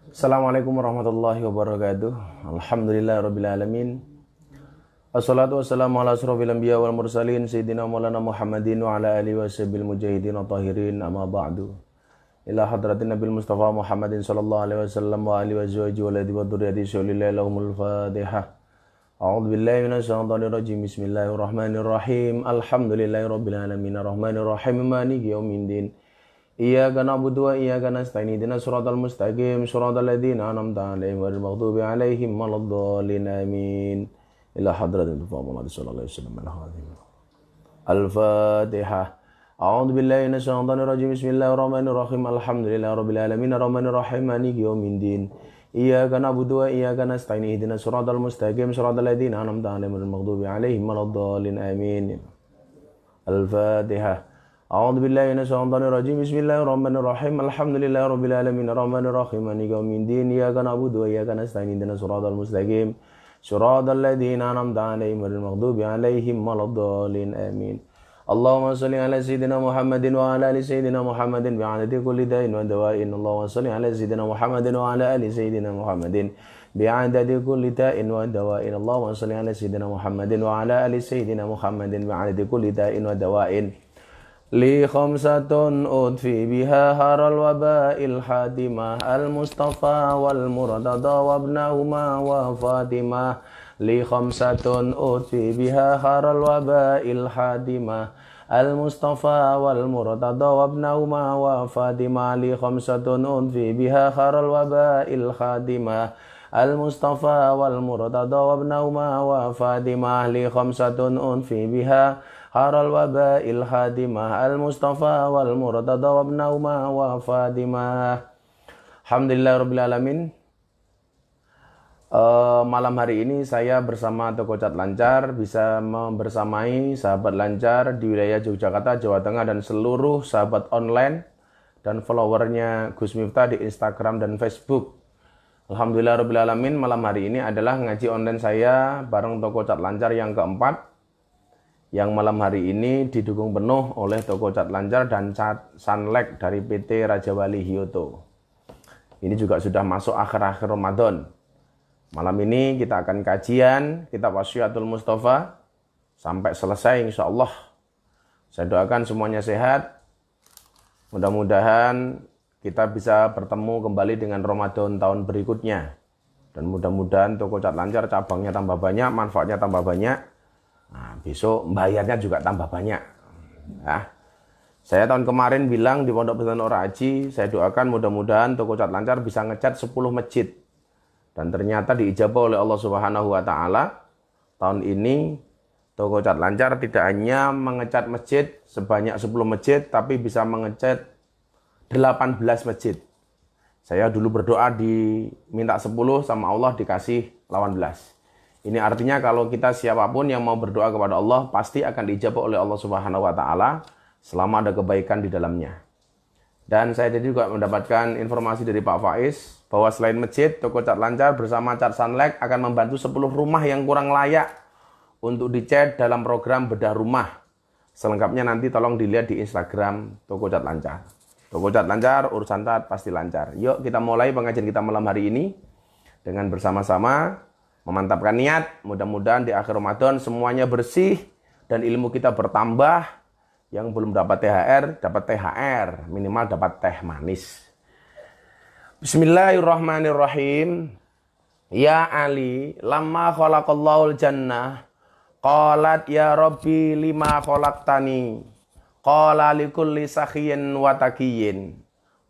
Assalamualaikum warahmatullahi wabarakatuh. Alhamdulillahirabbil alamin. Assalatu wassalamu ala asrofil anbiya wal mursalin sayyidina maulana Muhammadin wa ala alihi washabil mujahidin wa tahirin amma ba'du. Ila hadratin Nabil Mustafa Muhammadin sallallahu alaihi wasallam wa alihi wazwaji wa ladhi wa dhurriyyati syaulillahi lahumul fatihah. A'udzu billahi minasyaitonir rajim. Bismillahirrahmanirrahim. Alhamdulillahirabbil alamin arrahmanir rahim maliki yaumiddin. Iyyaka na'budu wa iyyaka nasta'in ihdinas siratal mustaqim siratal ladzina an'amta 'alaihim ghairil maghdubi 'alaihim waladdallin amin. Ila hadratil Muhammad sallallahu alaihi wasallam. Al-Fatihah. A'udzu billahi minasyaitonir rajim. Bismillahirrahmanirrahim. Alhamdulillahirabbil alamin arrahmanir rahim maliki yaumiddin. Iyyaka na'budu wa iyyaka nasta'in ihdinas siratal mustaqim siratal ladzina an'amta 'alaihim ghairil maghdubi 'alaihim waladdallin amin. Al-Fatihah. A'udzu billahi minasyaitonir rajim. Bismillahirrahmanirrahim. Alhamdulillahirabbil alamin arrahmanir rahim maliki yaumiddin. Iyyaka na'budu wa iyyaka nasta'in ihdinas siratal mustaqim siratal ladzina an'amta 'alaihim ghairil maghdubi 'alaihim waladdallin amin. Allahumma shalli ala sayyidina Muhammadin wa ala ali sayyidina Muhammadin bi'adadi kulli da'in wa dawa'in. Allahumma shalli ala sayyidina Muhammadin wa ala ali sayyidina Muhammadin bi'adadi kulli da'in wa dawa'in. Allahumma shalli ala sayyidina Muhammadin wa ala ali sayyidina Muhammadin bi'adadi kulli da'in wa dawa'in. Li khamsatun udfi biha haral waba'il hadimah al-Mustafa wal Murtada wa ibnahuma wa Fatimah. Li khamsatun udfi biha haral waba'il hadimah al-Mustafa wal Murtada wa ibnahuma wa Fatimah. Li khamsatun udfi biha haral waba'il hadimah al-Mustafa wal Murtada wa ibnahuma wa Fatimah. Li khamsatun udfi biha haral waba'il hadimah al-Mustafa wal Murtada wa ibnahuma wa Fatimah. Alhamdulillahirabbil alamin. Malam hari ini saya bersama Toko Cat Lancar bisa membersamai sahabat lancar di wilayah Yogyakarta, Jawa Tengah dan seluruh sahabat online dan followernya Gus Miftah di Instagram dan Facebook. Alhamdulillahirabbil alamin. Malam hari ini adalah ngaji online saya bareng Toko Cat Lancar yang keempat, yang malam hari ini didukung penuh oleh Toko Cat Lancar dan Cat Sunlek dari PT Raja Wali Hyoto. Ini juga sudah masuk akhir-akhir Ramadan. Malam ini kita akan kajian kitab Wasyiatul Mustafa sampai selesai insya Allah. Saya doakan semuanya sehat. Mudah-mudahan kita bisa bertemu kembali dengan Ramadan tahun berikutnya. Dan mudah-mudahan Toko Cat Lancar cabangnya tambah banyak, manfaatnya tambah banyak. Nah, besok bayarnya juga tambah banyak. Nah, saya tahun kemarin bilang di Pondok Pesantren Nur Haji, saya doakan mudah-mudahan Toko Cat Lancar bisa ngecat 10 masjid. Dan ternyata diijabah oleh Allah Subhanahu wa taala. Tahun ini Toko Cat Lancar tidak hanya mengecat masjid sebanyak 10 masjid, tapi bisa mengecat 18 masjid. Saya dulu berdoa diminta 10 sama Allah dikasih 18. Ini artinya kalau kita siapapun yang mau berdoa kepada Allah pasti akan diijabah oleh Allah Subhanahu wa taala selama ada kebaikan di dalamnya. Dan saya juga mendapatkan informasi dari Pak Faiz bahwa selain masjid, Toko Cat Lancar bersama Cat Sunlek akan membantu 10 rumah yang kurang layak untuk dicat dalam program bedah rumah. Selengkapnya nanti tolong dilihat di Instagram Toko Cat Lancar. Toko Cat Lancar, urusan cat pasti lancar. Yuk kita mulai pengajian kita malam hari ini dengan bersama-sama memantapkan niat. Mudah-mudahan di akhir Ramadan semuanya bersih dan ilmu kita bertambah. Yang belum dapat dapat THR, minimal dapat teh manis. Bismillahirrahmanirrahim. Ya Ali, lamma khalaqallahul jannah, qalat ya Rabbi lima khalaqtani. Qala likulli sakhiyin wa taqiyin.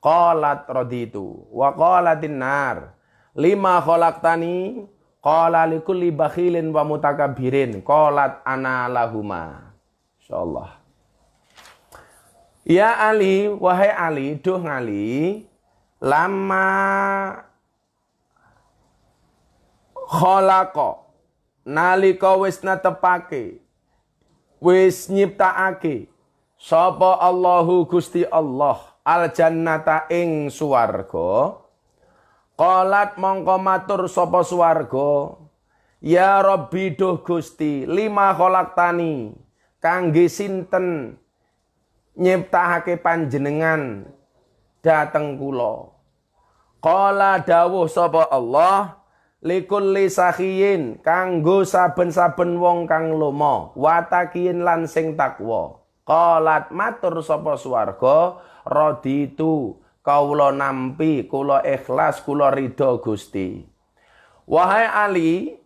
Qalat raditu. Wa qalatin nar, lima khalaqtani. Qala likulli bakhilin wa mutakabbirin. Qalat ana lahuma. Insyaallah. Ya Ali, wahai Ali, duh Ali, lama khalaqa nalika wis netepake, wis nyiptakake sapa Allahu Gusti Allah al jannata ing swarga. Qalat mongko matur sapa swarga, ya Rabbi duh Gusti, lima khalaqtani, kangge sinten nyiptahake panjenengan dateng kula. Qala dawuh sapa Allah likulli sakhiyin kanggo saben-saben wong kang lomo watakiyin lan sing takwa. Qalat matur sapa swarga raditu kawula nampi kula ikhlas kula ridho Gusti. Wahai Ali,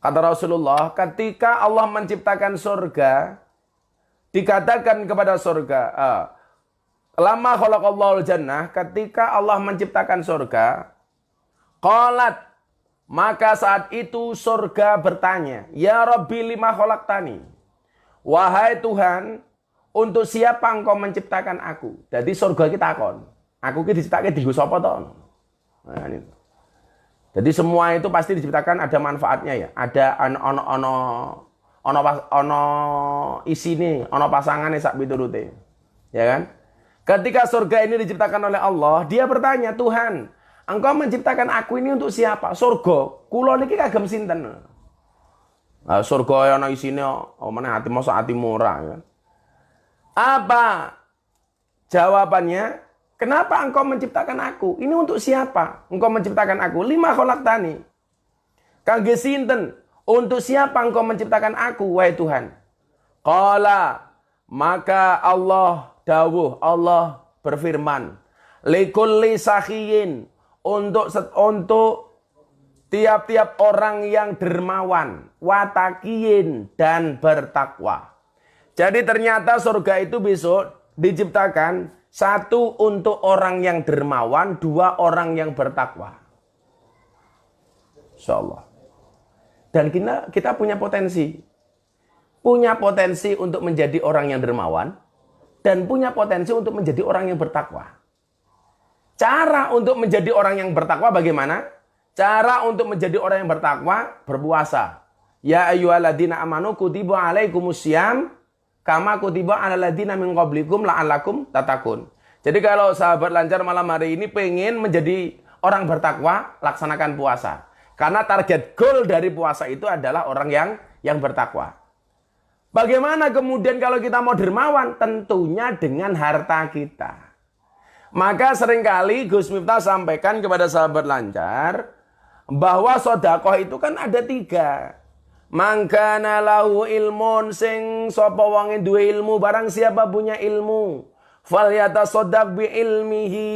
kata Rasulullah, ketika Allah menciptakan surga, dikatakan kepada surga, lama khalaqallahu jannah, ketika Allah menciptakan surga, qalat, maka saat itu surga bertanya, ya Rabbi lima khalaqtani, wahai Tuhan, untuk siapa engkau menciptakan aku? Jadi surga kita takon, aku ki diciptakake dienggo sapa to? Nah, ini. Jadi semua itu pasti diciptakan ada manfaatnya ya. Ada ono isine, ono pasangane sak piturute. Ya kan? Ketika surga ini diciptakan oleh Allah, dia bertanya, "Tuhan, Engkau menciptakan aku ini untuk siapa?" Surga, kula niki kagem sinten? Nah, surga ono isine, meneh ati mosok atimu ora ya. Apa jawabannya? Kenapa engkau menciptakan aku? Ini untuk siapa? Engkau menciptakan aku. Lima khalaqtani. Kangge sinten? Untuk siapa engkau menciptakan aku, wahai Tuhan? Qala, maka Allah dawuh, Allah berfirman, likulli sakhiyin, untuk tiap-tiap orang yang dermawan, watakiyin dan bertakwa. Jadi ternyata surga itu besok diciptakan satu untuk orang yang dermawan, dua orang yang bertakwa. Insyaallah. Dan kita punya potensi. Punya potensi untuk menjadi orang yang dermawan. Dan punya potensi untuk menjadi orang yang bertakwa. Cara untuk menjadi orang yang bertakwa bagaimana? Cara untuk menjadi orang yang bertakwa, berpuasa. Ya ayyuhalladzina amanu kutiba alaikumussyam kama kutiba alal ladzina min qablikum la'allakum tattaqun. Jadi kalau sahabat lancar malam hari ini pengen menjadi orang bertakwa, laksanakan puasa. Karena target goal dari puasa itu adalah orang yang bertakwa. Bagaimana kemudian kalau kita mau dermawan? Tentunya dengan harta kita. Maka seringkali Gus Miftah sampaikan kepada sahabat lancar bahwa sedekah itu kan ada 3. Mangkana lahu ilmun sing sapa wonge duwe ilmu, barang siapa punya ilmu, falyatasaddaq bi ilmihi,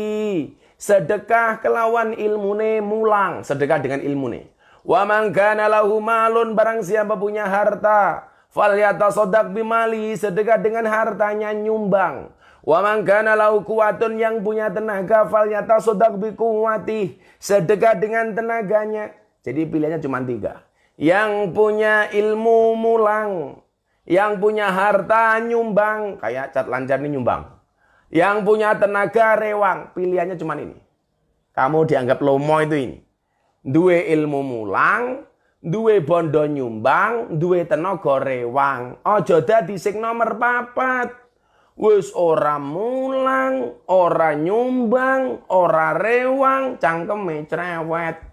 sedekah kelawan ilmune mulang, sedekah dengan ilmune. Wa mangkana lahu malun, barang siapa punya harta, falyatasaddaq bi mali, sedekah dengan hartanya nyumbang. Wa mangkana lahu quwwatun, yang punya tenaga, falyatasaddaq bi quwwatihi, sedekah dengan tenaganya. Jadi pilihannya cuma 3. Yang punya ilmu mulang, yang punya harta nyumbang, kayak Cat Lancar ini nyumbang. Yang punya tenaga rewang, pilihannya cuma ini. Kamu dianggap lomo itu ini. Duwe ilmu mulang, duwe bondo nyumbang, duwe tenaga rewang. Ojo dadi sing nomor 4. Wis ora mulang, ora nyumbang, ora rewang, cangkeme cerewet.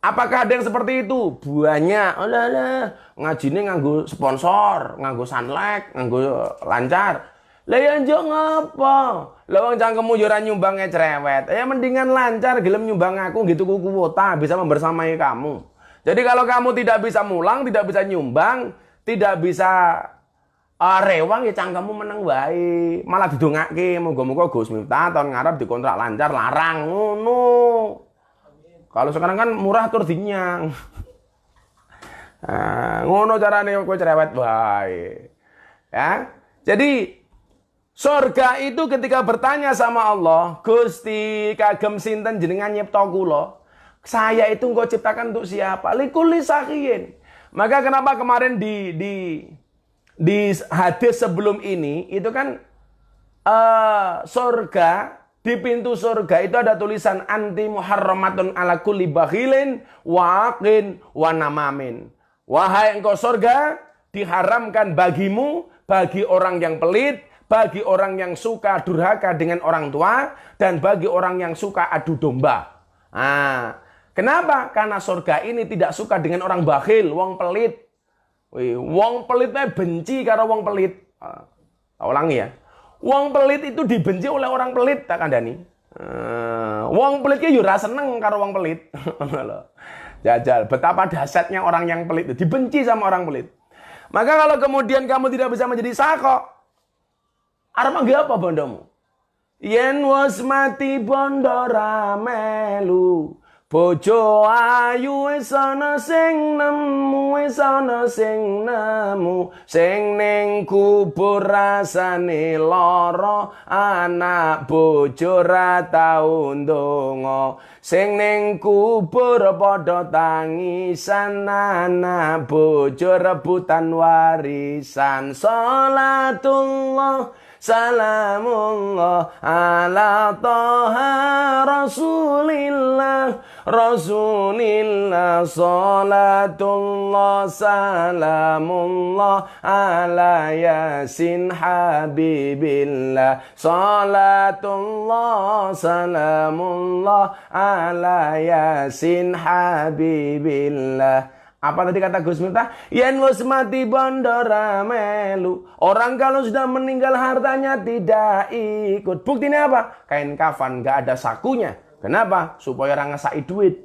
Apakah ada yang seperti itu? Banyak. Alah, ngajine nganggo sponsor, nganggo Sunlight, nganggo Lancar. Lah ya njuk ngapa? Lah wong cangkemmu yo ora nyumbang cerewet. Ya mendingan Lancar gelem nyumbang aku gitu kuota bisa membersamai kamu. Jadi kalau kamu tidak bisa mulang, tidak bisa nyumbang, tidak bisa rewang ya cangkemmu meneng wae. Malah didongake muga-muga Gus Miftah tahun ngarep dikontrak Lancar larang ngono. Kalau sekarang kan murah tur dinyang. Ngono carane kowe cerewet bae. Ya. Jadi surga itu ketika bertanya sama Allah, Gusti kagem sinten jenengan nyipta kula? Saya itu engkau ciptakan untuk siapa? Likulli sakhiyin. Maka kenapa kemarin di hadis sebelum ini itu kan surga, di pintu surga itu ada tulisan anti muharramatun ala kulli bakhilin waqin wa namamin. Wahai engkau surga, diharamkan bagimu, bagi orang yang pelit, bagi orang yang suka durhaka dengan orang tua, dan bagi orang yang suka adu domba. Kenapa? Karena surga ini tidak suka dengan orang bakhil, wong pelit. Wong pelitnya benci karo wong pelit. Ulangi ya. Wong pelit itu dibenci oleh orang pelit, tak kandani. Wong pelit ki yo ora seneng karo wong pelit. Jajal, betapa dahsyatnya orang yang pelit itu, dibenci sama orang pelit. Maka kalau kemudian kamu tidak bisa menjadi sako, arep nggih apa bondomu? Yen wis mati bondo ra melu, bojo ayu wis ana sing nemu, wis ana sing nemu, sing ning kubur rasane lara, anak bojo ra tau ndonga, sing ning kubur padha tangisan, anak bojo rebutan warisan. Salatullah salamullah ala toha rasulillah, rasulillah. Salatullah salamullah ala yasin habibillah, salatullah salamullah ala yasin habibillah. Apa tadi kata Gus Miftah? Yen wis mati bondo ra melu. Orang kalau sudah meninggal hartanya tidak ikut. Buktinya apa? Kain kafan gak ada sakunya. Kenapa? Supaya orang ngesai duit.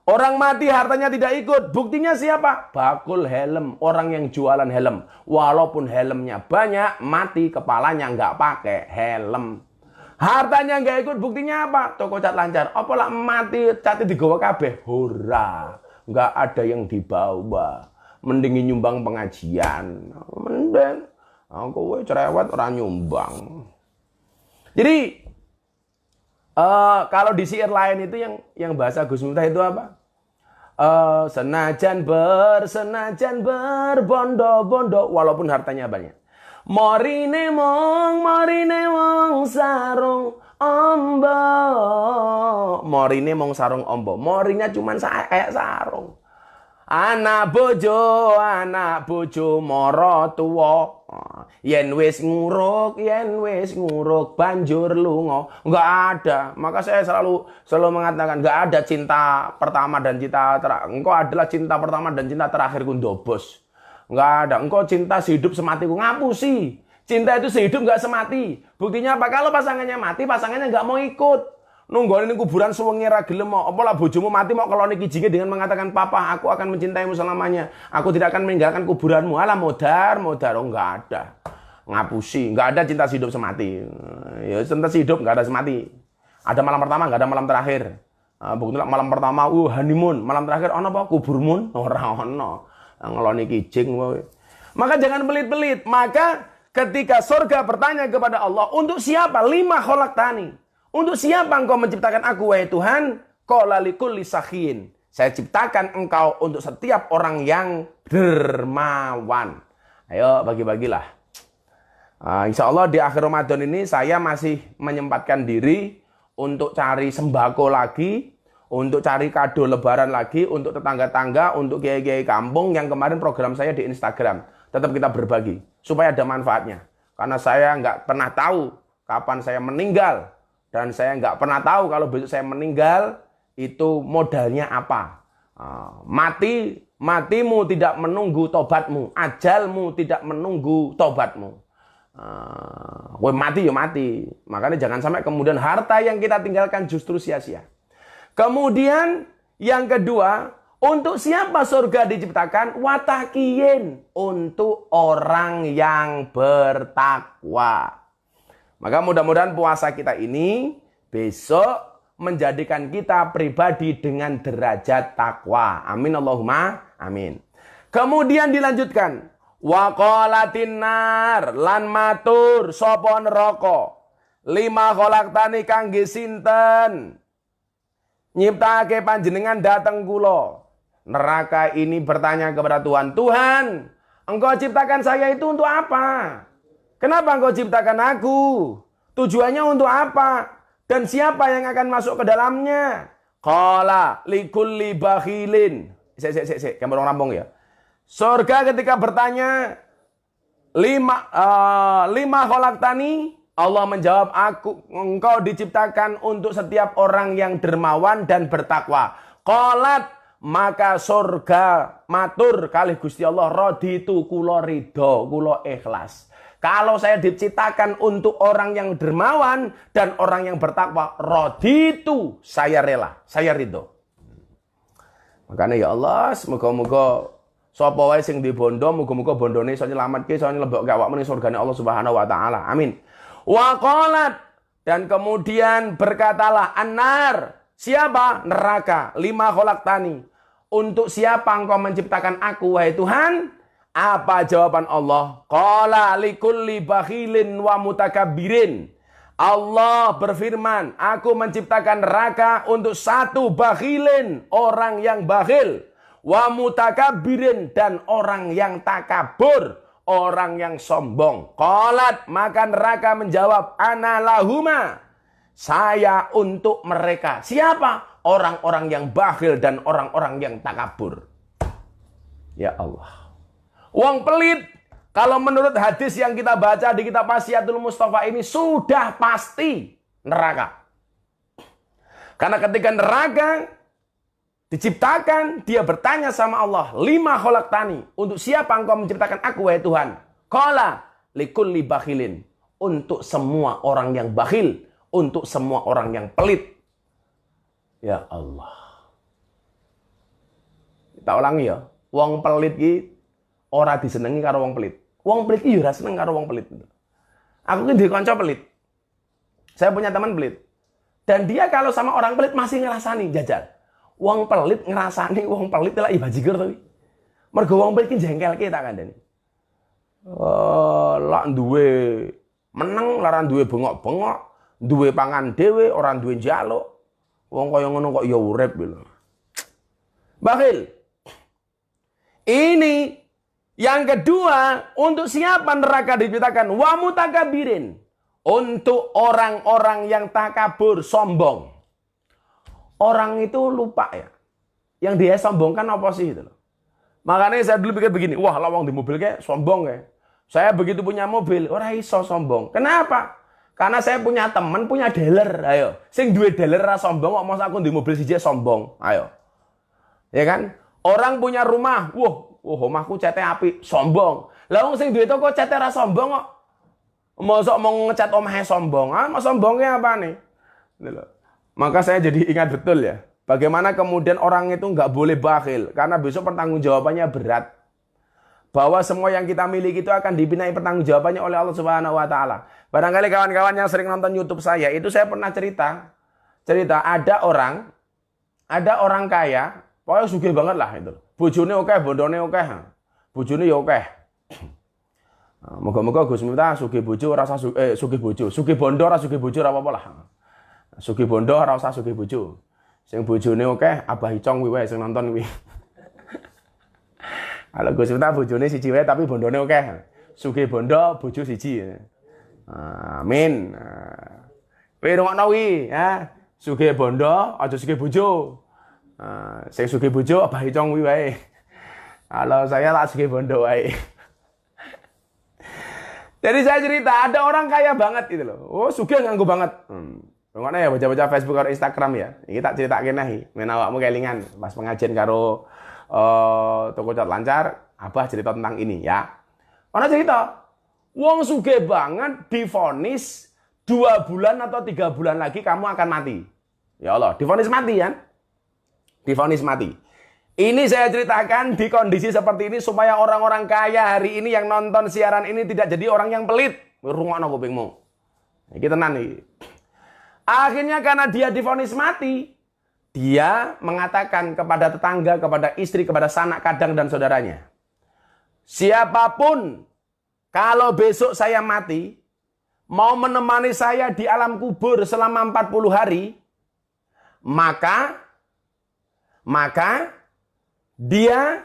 Orang mati hartanya tidak ikut. Buktinya siapa? Bakul helm. Orang yang jualan helm. Walaupun helmnya banyak, mati kepalanya nggak pakai helm. Hartanya nggak ikut. Buktinya apa? Toko cat lancar. Apalah mati catnya digawa kabeh. Hurra. Nggak ada yang dibawa. Mending nyumbang pengajian. Mending. Aku cerewet orang nyumbang. Jadi kalau di syair lain itu yang bahasa Gus Miftah itu apa? Senajan berbondo-bondo walaupun hartanya banyak. Morine mong sarung ombo. Morine mong sarung ombo. Morinya cuma kayak sarung. Anak bojo moro tuwa. Yen wis nguruk banjur lunga. Enggak ada. Maka saya selalu mengatakan enggak ada cinta pertama dan cinta terakhir. Engkau adalah cinta pertama dan cinta terakhirku ndobos. Enggak ada. Engkau cinta sehidup sematiku. Ngapusi. Cinta itu sehidup enggak semati. Buktinya apa? Kalau pasangannya mati, pasangannya enggak mau ikut. Nungguin ini kuburan suwengi ra gelem mau. Apalah bojomu mati mau keloni kijinge dengan mengatakan, "Papa, aku akan mencintaimu selamanya. Aku tidak akan meninggalkan kuburanmu." Alah modar. Oh, enggak ada. Ngapusi, enggak ada cinta hidup semati. Ya cinta hidup enggak ada semati. Ada malam pertama, enggak ada malam terakhir. Bukti malam pertama honeymoon, malam terakhir ono apa? Kuburmun ora ono. Ngeloni kijing. Maka jangan pelit-pelit. Maka ketika surga bertanya kepada Allah, "Untuk siapa? 5 khalaqtani." Untuk siapa engkau menciptakan aku, wahai Tuhan? Qala likulli sakhin. Saya ciptakan engkau untuk setiap orang yang dermawan. Ayo bagi-bagilah. Insya Allah di akhir Ramadan ini saya masih menyempatkan diri untuk cari sembako lagi, untuk cari kado lebaran lagi, untuk tetangga-tangga, untuk kiai-kiai kampung yang kemarin program saya di Instagram. Tetap kita berbagi, supaya ada manfaatnya. Karena saya nggak pernah tahu kapan saya meninggal. Dan saya nggak pernah tahu kalau besok saya meninggal itu modalnya apa. Matimu tidak menunggu tobatmu. Ajalmu tidak menunggu tobatmu. Mati ya mati. Makanya jangan sampai kemudian harta yang kita tinggalkan justru sia-sia. Kemudian yang kedua, untuk siapa surga diciptakan? Watakiyin. Untuk orang yang bertakwa. Maka mudah-mudahan puasa kita ini besok menjadikan kita pribadi dengan derajat takwa. Amin Allahumma amin. Kemudian dilanjutkan. Wa qalatin nar lan matur sapa neraka. 5 khalaqtani kangge sinten? Nyiptake panjenengan dateng kula. Neraka ini bertanya kepada Tuhan, "Tuhan, engkau ciptakan saya itu untuk apa? Kenapa engkau ciptakan aku? Tujuannya untuk apa? Dan siapa yang akan masuk ke dalamnya?" Qala likulli bakhilin. Kamu orang rampung ya. Surga ketika bertanya, 5 khalaqtani, Allah menjawab, engkau diciptakan untuk setiap orang yang dermawan dan bertakwa. Qalat, maka surga matur kalih Gusti Allah, raditu kula ridho, kula ikhlas. Kalau saya diciptakan untuk orang yang dermawan dan orang yang bertakwa, raditu, saya rela, saya ridho. Makanya ya Allah, semoga-moga sapa wae sing di bondo, muga-muga bondone iso nyelametke, iso nglebokke awakmu ning surgane Allah Subhanahu wa taala. Amin. Wa qalat, dan kemudian berkatalah annar, siapa? Neraka. Lima khalaqtani. Untuk siapa engkau menciptakan aku wahai Tuhan? Apa jawaban Allah? Qala likulli bakhilin wa mutakabbirin. Allah berfirman, aku menciptakan neraka untuk satu bakhilin, orang yang bakhil, wa mutakabbirin, dan orang yang takabur, orang yang sombong. Qalat, maka neraka menjawab, ana lahuma, saya untuk mereka. Siapa? Orang-orang yang bakhil dan orang-orang yang takabur. Ya Allah. Wong pelit, kalau menurut hadis yang kita baca di kitab Wasiatul Mustafa ini sudah pasti neraka. Karena ketika neraka diciptakan, dia bertanya sama Allah, lima khalaqtani, untuk siapa engkau menciptakan aku wahai Tuhan? Qala likulli bakhilin, untuk semua orang yang bakhil, untuk semua orang yang pelit. Ya Allah. Kita ulangi ya, wong pelit iki ora disenengi karo wong pelit. Wong pelit iki ora seneng karo wong pelit. Aku ki duwe kanca pelit. Saya punya teman pelit. Dan dia kalau sama orang pelit masih ngerasani jajal. Wong pelit ngerasani wong pelit lah bajigur to. Mergo wong pelit ki jengkelke tak kandhani. Lak duwe meneng, laran duwe bengok-bengok, duwe pangan dhewe, ora duwe njaluk. Wong kaya ngono kok ya urip lho. Bakhil. Ini yang kedua, untuk siapa neraka diciptakan? Wa mutakabbirin, untuk orang-orang yang takabur, sombong. Orang itu lupa ya. Yang dia sombongkan apa sih itu? Makanya saya dulu pikir begini, wah lawang di mobil kayak sombong ya. Saya begitu punya mobil, ora iso sombong. Kenapa? Karena saya punya teman, punya dealer. Ayo, sing duwe dealer ra sombong, kok masa aku di mobil siji sombong. Ayo. Ya kan? Orang punya rumah, omahku cete apik, sombong. Lah wong sing duwe toko cete ra sombong kok. Mosok mau ngecat omahe sombong. Ah, mau sombongnya apa nih? Maka saya jadi ingat betul ya. Bagaimana kemudian orang itu nggak boleh bakhil. Karena besok pertanggungjawabannya berat. Bahwa semua yang kita miliki itu akan dibinai pertanggungjawabannya oleh Allah Subhanahu wa taala. Barangkali kawan-kawan yang sering nonton YouTube saya, itu saya pernah cerita ada orang kaya, pokoknya sugih banget lah itu. Bojone akeh, bondone akeh. Bojone ya akeh. Moga-moga Gus Miftah sugih bojo ora usah sugih bojo. Sugih bondo ora sugih bojo ora apa-apa lah. Sugih bondo ora usah sugih bojo. Sing bojone akeh, Abah Icong kuwi wae sing nonton kuwi. Kalau Gus Miftah bojone siji wae tapi bondone akeh. Sugih bondo, bojo siji. Amin. Kowe rungokno kuwi, ya. Sugih bondo, aja sugih bojo. Sing sugih bojo Abah Icong kuwi wae. Kalau saya tak sugih bondo wae. Jadi saya cerita, ada orang kaya banget gitu loh. Oh, sugih nganggo banget. Rungokno ya baca-baca Facebook atau Instagram ya. Iki tak critakake nahi, men awakmu kelingan pas pengajian karo toko cat lancar, Abah cerita tentang ini ya. Ana cerita, wong sugih banget divonis 2 bulan atau 3 bulan lagi kamu akan mati. Ya Allah, divonis mati kan? Divonis mati. Ini saya ceritakan di kondisi seperti ini supaya orang-orang kaya hari ini yang nonton siaran ini tidak jadi orang yang pelit. Rungokno kupingmu. Iki tenan iki. Akhirnya karena dia divonis mati, dia mengatakan kepada tetangga, kepada istri, kepada sanak kadang dan saudaranya, siapapun kalau besok saya mati, mau menemani saya di alam kubur selama 40 hari, maka dia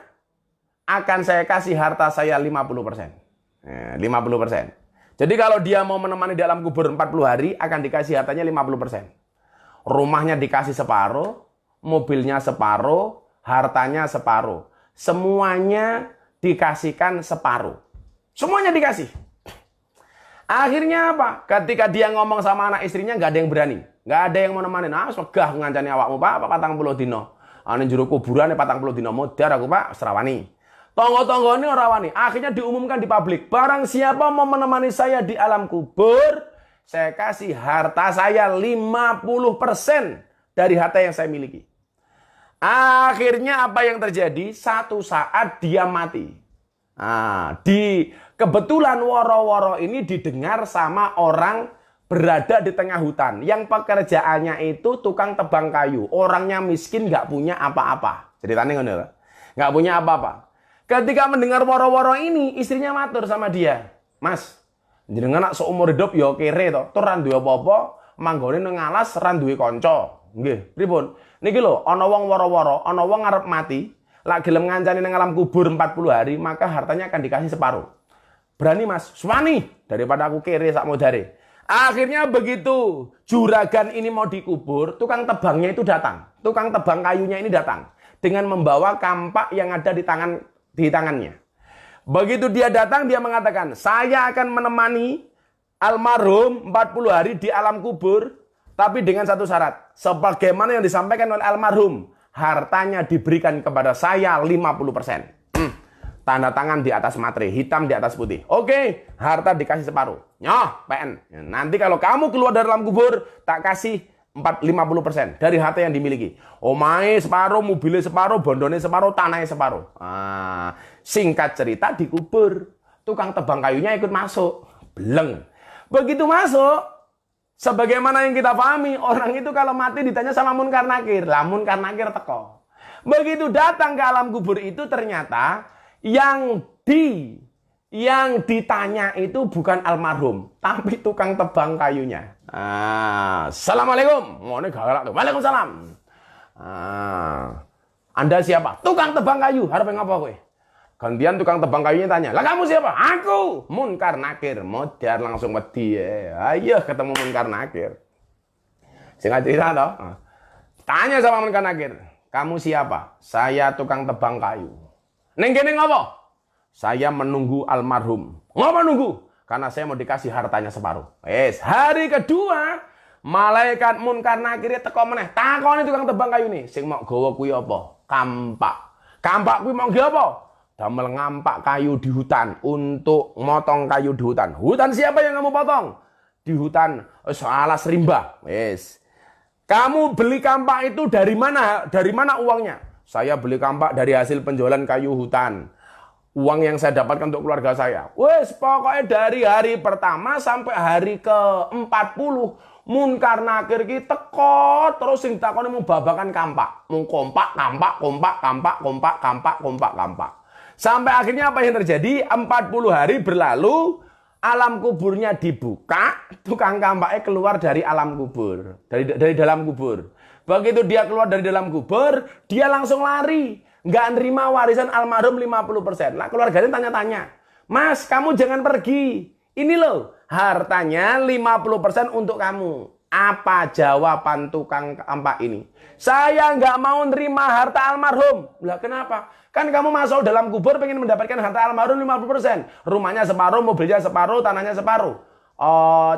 akan saya kasih harta saya 50%. 50%. Jadi kalau dia mau menemani di alam kubur 40 hari, akan dikasih hartanya 50%. Rumahnya dikasih separuh, mobilnya separuh, hartanya separuh. Semuanya dikasihkan separuh. Semuanya dikasih. Akhirnya apa? Ketika dia ngomong sama anak istrinya, nggak ada yang berani. Nggak ada yang mau nemanin. Segah ngancani awakmu, Pak, 40 dino. Ane jero kuburan 40 dino modar aku, Pak, serawani. Tonggo-tonggo ini orang wani. Akhirnya diumumkan di publik. Barang siapa mau menemani saya di alam kubur, saya kasih harta saya 50% dari harta yang saya miliki. Akhirnya apa yang terjadi? Satu saat dia mati. Kebetulan woro-woro ini didengar sama orang berada di tengah hutan. Yang pekerjaannya itu tukang tebang kayu. Orangnya miskin, nggak punya apa-apa. Ceritanya ngono. Nggak punya apa-apa. Ketika mendengar woro-woro ini, istrinya matur sama dia. Mas, jenengan nak seumur hidup ya kere to. Tur ra duwe apa-apa, manggone nang alas ra duwe kanca. Nggih, pripun? Niki lho, ana wong woro-woro, ana wong ngarep mati, lak gelem ngancani nang alam kubur 40 hari, maka hartanya akan dikasih separuh. Berani Mas? Suwani daripada aku kere sak modare. Akhirnya begitu juragan ini mau dikubur, tukang tebangnya itu datang. Tukang tebang kayunya ini datang dengan membawa kampak yang ada di tangannya. Begitu dia datang, dia mengatakan, saya akan menemani almarhum 40 hari di alam kubur, tapi dengan satu syarat. Sebagaimana yang disampaikan oleh almarhum, hartanya diberikan kepada saya 50%. Tanda tangan di atas materai, hitam di atas putih. Oke, harta dikasih separuh. Nyoh, PN. Nanti kalau kamu keluar dari alam kubur, tak kasih 50% dari harta yang dimiliki. Omae separuh, mobilnya separuh, bondone separuh, tanahnya separuh. Singkat cerita dikubur. Tukang tebang kayunya ikut masuk. Beleng. Begitu masuk, sebagaimana yang kita pahami, orang itu kalau mati ditanya sama munkar nakir. Lah munkar nakir teko. Begitu datang ke alam kubur itu ternyata yang ditanya itu bukan almarhum, tapi tukang tebang kayunya. Assalamualaikum. Ngene galak tuh. Waalaikumsalam. Anda siapa? Tukang tebang kayu. Harap ngapa kowe? Gantian tukang tebang kayunya tanya, "Lah kamu siapa?" "Aku munkar nakir." Modar langsung wedi. Ayo ketemu munkar nakir. Singkat cerita toh. Tanya sama munkar nakir, "Kamu siapa?" "Saya tukang tebang kayu." "Ning kene ngopo?" "Saya menunggu almarhum." "Ngapa nunggu?" "Karena saya mau dikasih hartanya separuh." Hari kedua, malaikat munkar nakir teko meneh. Takoni tukang tebang kayu nih, "Sing mau gawa kuwi apa?" "Kampak." "Kampak kuwi mau nggih apa?" "Damel ngampak kayu di hutan untuk motong kayu di hutan." "Hutan siapa yang kamu potong?" "Di hutan alas rimba." "Kamu beli kampak itu dari mana? Dari mana uangnya?" "Saya beli kampak dari hasil penjualan kayu hutan. Uang yang saya dapatkan untuk keluarga saya." Pokoknya dari hari pertama sampai hari ke-40 munkar nakir ki teko terus sing takone mung babakan kampak. Mung kompak, kampak, kompak, kampak, kompak, kampak, kompak, kampak. Sampai akhirnya apa yang terjadi? 40 hari berlalu, alam kuburnya dibuka, tukang kampaknya keluar dari alam kubur, dari dalam kubur. Begitu dia keluar dari dalam kubur, dia langsung lari. Nggak nerima warisan almarhum 50%. Nah, keluarganya tanya-tanya, "Mas, kamu jangan pergi. Ini loh, hartanya 50% untuk kamu." Apa jawaban tukang kampak ini? "Saya nggak mau nerima harta almarhum." Lah kenapa? Kan kamu masuk dalam kubur pengen mendapatkan harta almarhum 50%. Rumahnya separuh, mobilnya separuh, tanahnya separuh.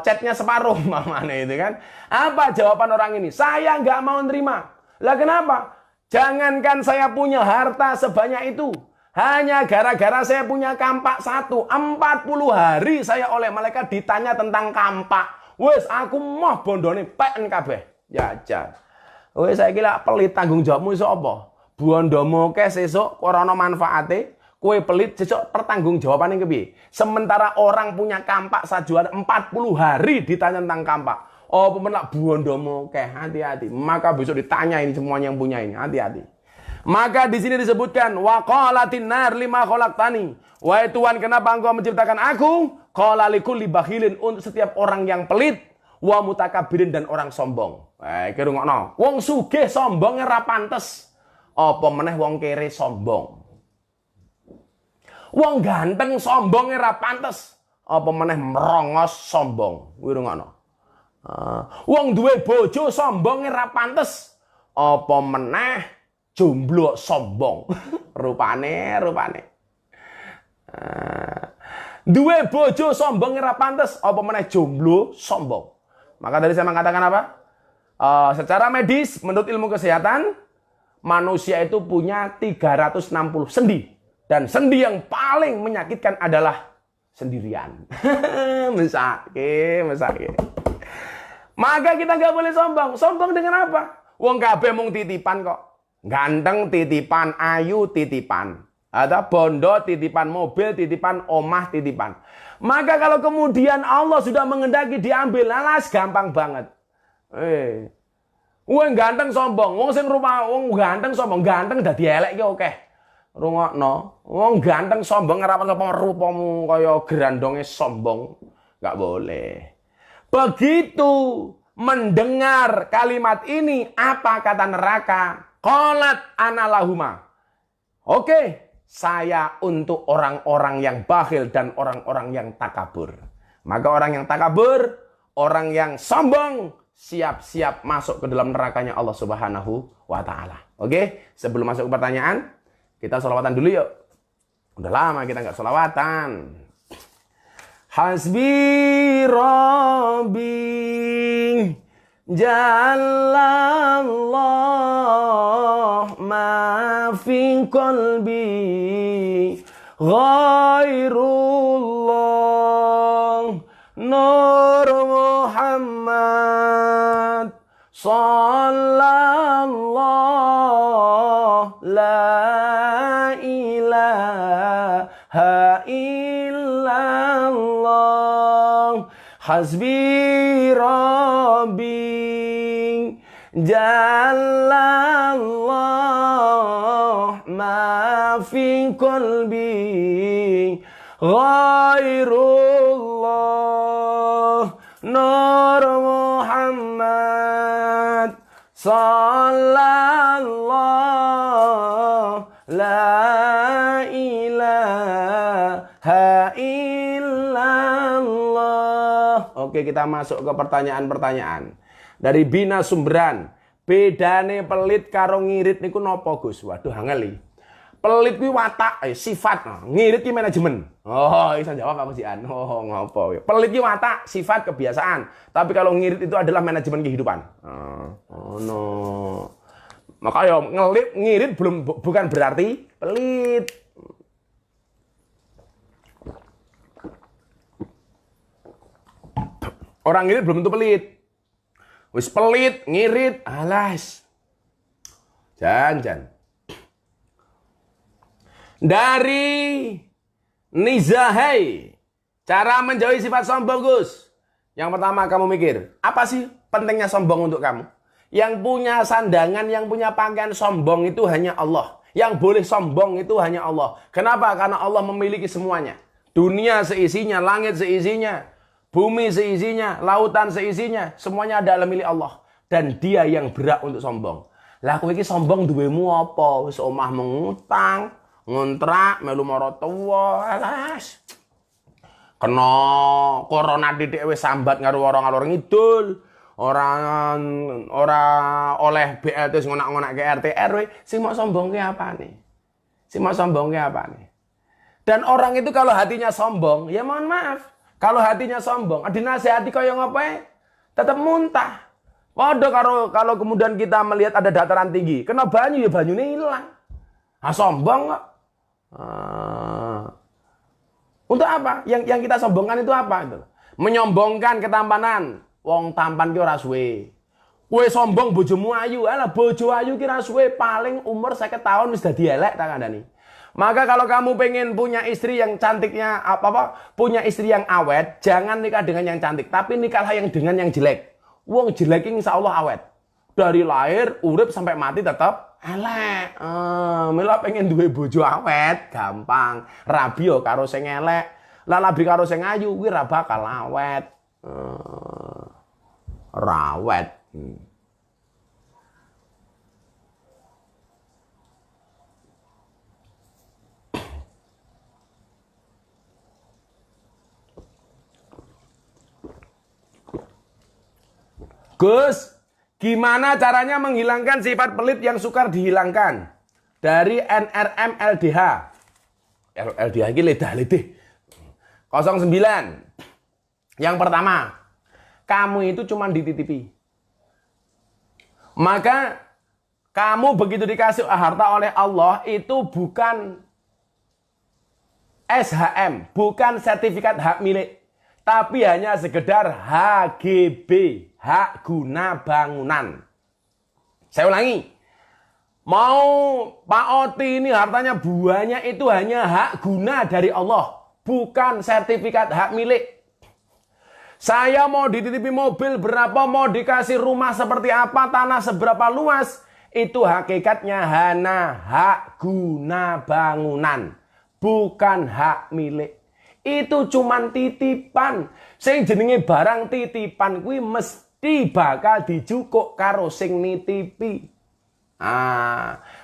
Catnya separuh, mamanya itu kan. Apa jawaban orang ini? "Saya nggak mau nerima." Lah kenapa? "Jangankan saya punya harta sebanyak itu. Hanya gara-gara saya punya kampak satu. 40 hari saya oleh malaikat ditanya tentang kampak. Aku mah bondone PN kabeh." Ya jan. Saya kira pelit tanggung jawabmu iso apa? Bondomu ke sesuk ora ana manfaate. Kowe pelit sesuk pertanggungjawabane kepiye? Sementara orang punya kampak sajuan 40 hari ditanya tentang kampak. Oh, pemenak bondomu ke, hati-hati. Maka besok ditanya ini semuanya yang punya ini, hati-hati. Maka di sini disebutkan waqalatin nar lima khalaqtani. Wahai Tuhan, kenapa Engkau menciptakan aku? Qala likulli bakhilin, untuk setiap orang yang pelit, wa mutakabirin, dan orang sombong. Iki rungokno. Wong sugih sombong ora pantes. Apa meneh wong kere sombong. Wong ganteng sombong ora pantes. Apa meneh merongos sombong. Kuwi rungokno. Wong duwe bojo sombong ora pantes. Apa meneh jomblo sombong. rupane. Duwe bojo sombong ora pantes. Apa meneh jomblo sombong. Maka tadi saya mengatakan apa? Secara medis, menurut ilmu kesehatan, manusia itu punya 360 sendi Dan sendi yang paling menyakitkan adalah sendirian. Mesake. Maka kita nggak boleh sombong. Sombong dengan apa? Wong kabeh mung titipan kok. Ganteng titipan, ayu titipan. Ada bondo titipan, mobil titipan, omah titipan. Maka kalau kemudian Allah sudah mengendaki diambil, alas gampang banget. Wong ganteng sombong, wong sing rumah wong ganteng sombong, ganteng dadi elek ki oke. Rungokno, wong ganteng sombong ngerapan apa rupamu kaya gerandonge sombong, enggak boleh. Begitu mendengar kalimat ini, apa kata neraka? Qalat ana lahuma. Oke, saya untuk orang-orang yang bakhil dan orang-orang yang takabur. Maka orang yang takabur, orang yang sombong, siap-siap masuk ke dalam nerakanya Allah Subhanahu wa Ta'ala. Oke, sebelum masuk ke pertanyaan, kita sholawatan dulu yuk. Udah lama kita nggak sholawatan. Hasbi Rabbi Jalallah ma fi qalbi ghairullah Nur Muhammad Sallallahu la ilaha illallah Hasbi Rabbi Jalallah ma fi qalbi ghairullah Nur Muhammad Sallallahu la ilaha illallah. Oke, kita masuk ke pertanyaan-pertanyaan. Dari Bina Sumberan. Bedane pelit karo ngirit niku napa, Gus? Waduh, angel. Pelit kuwi watak, sifat. Ngirit ki manajemen. Oh, bisa jawab apa sih An? Oh, ngopo. Pelit ki watak, sifat, kebiasaan. Tapi kalau ngirit itu adalah manajemen kehidupan. Oh no. Maka ya ngirit bukan berarti pelit. Orang ngirit belum tentu pelit. Wis pelit, ngirit, alas. Jangan. Dari Nizahai, cara menjauhi sifat sombong, Gus. Yang pertama kamu mikir, apa sih pentingnya sombong untuk kamu? Yang punya sandangan, yang punya pakaian sombong itu hanya Allah. Yang boleh sombong itu hanya Allah. Kenapa? Karena Allah memiliki semuanya. Dunia seisinya, langit seisinya, bumi seisinya, lautan seisinya, semuanya adalah milik Allah. Dan dia yang berhak untuk sombong. Lah kowe iki sombong duwemu apa? Wis omah mengutang, ngontrak, melu mara tuwa, alas. Kena corona titik wis sambat karo orang-orang ngidul. Orang oleh BLT sing ngonak-ngonak ke RT RW, sing mau sombongke apane? Sing mau sombongke apane? Dan orang itu kalau hatinya sombong, ya mohon maaf. Kalau hatinya sombong, dinasihati kaya ngapain? Tetap muntah. Waduh kalau kemudian kita melihat ada dataran tinggi, kena banyu ya banyunya hilang. Sombong kok. Untuk apa? Yang kita sombongkan itu apa? Itu menyombongkan ketampanan. Wong tampan ki ora suwe. Kowe sombong bojomu ayu. Alah bojo ayu ki ora suwe, paling umur 50 tahun wis dadi elek tak kandhani. Maka kalau kamu pengen punya istri yang cantiknya punya istri yang awet, jangan nikah dengan yang cantik, tapi nikahlah yang dengan yang jelek. Wong jelek ki insyaallah awet. Dari lahir urip sampai mati tetap elek. Mila pengen duwe bojo awet, gampang. Rabi yo karo sing elek. Lah labi karo sing ayu kuwi ra bakal awet. Rawet. Gus, gimana caranya menghilangkan sifat pelit yang sukar dihilangkan? Dari NRM LDH. LDH ini lidah-lidih. 09. Yang pertama, kamu itu cuma dititipi. Maka kamu begitu dikasih harta oleh Allah itu bukan SHM, bukan sertifikat hak milik, tapi hanya sekedar HGB, hak guna bangunan. Saya ulangi, mau Pak Oti ini hartanya buahnya itu hanya hak guna dari Allah, bukan sertifikat hak milik. Saya mau dititipi mobil berapa, mau dikasih rumah seperti apa, tanah seberapa luas, itu hakikatnya hanya hak guna bangunan, bukan hak milik. Itu cuman titipan. Sing jenenge barang titipan kuwi mesti bakal dijukuk karo sing nitipi.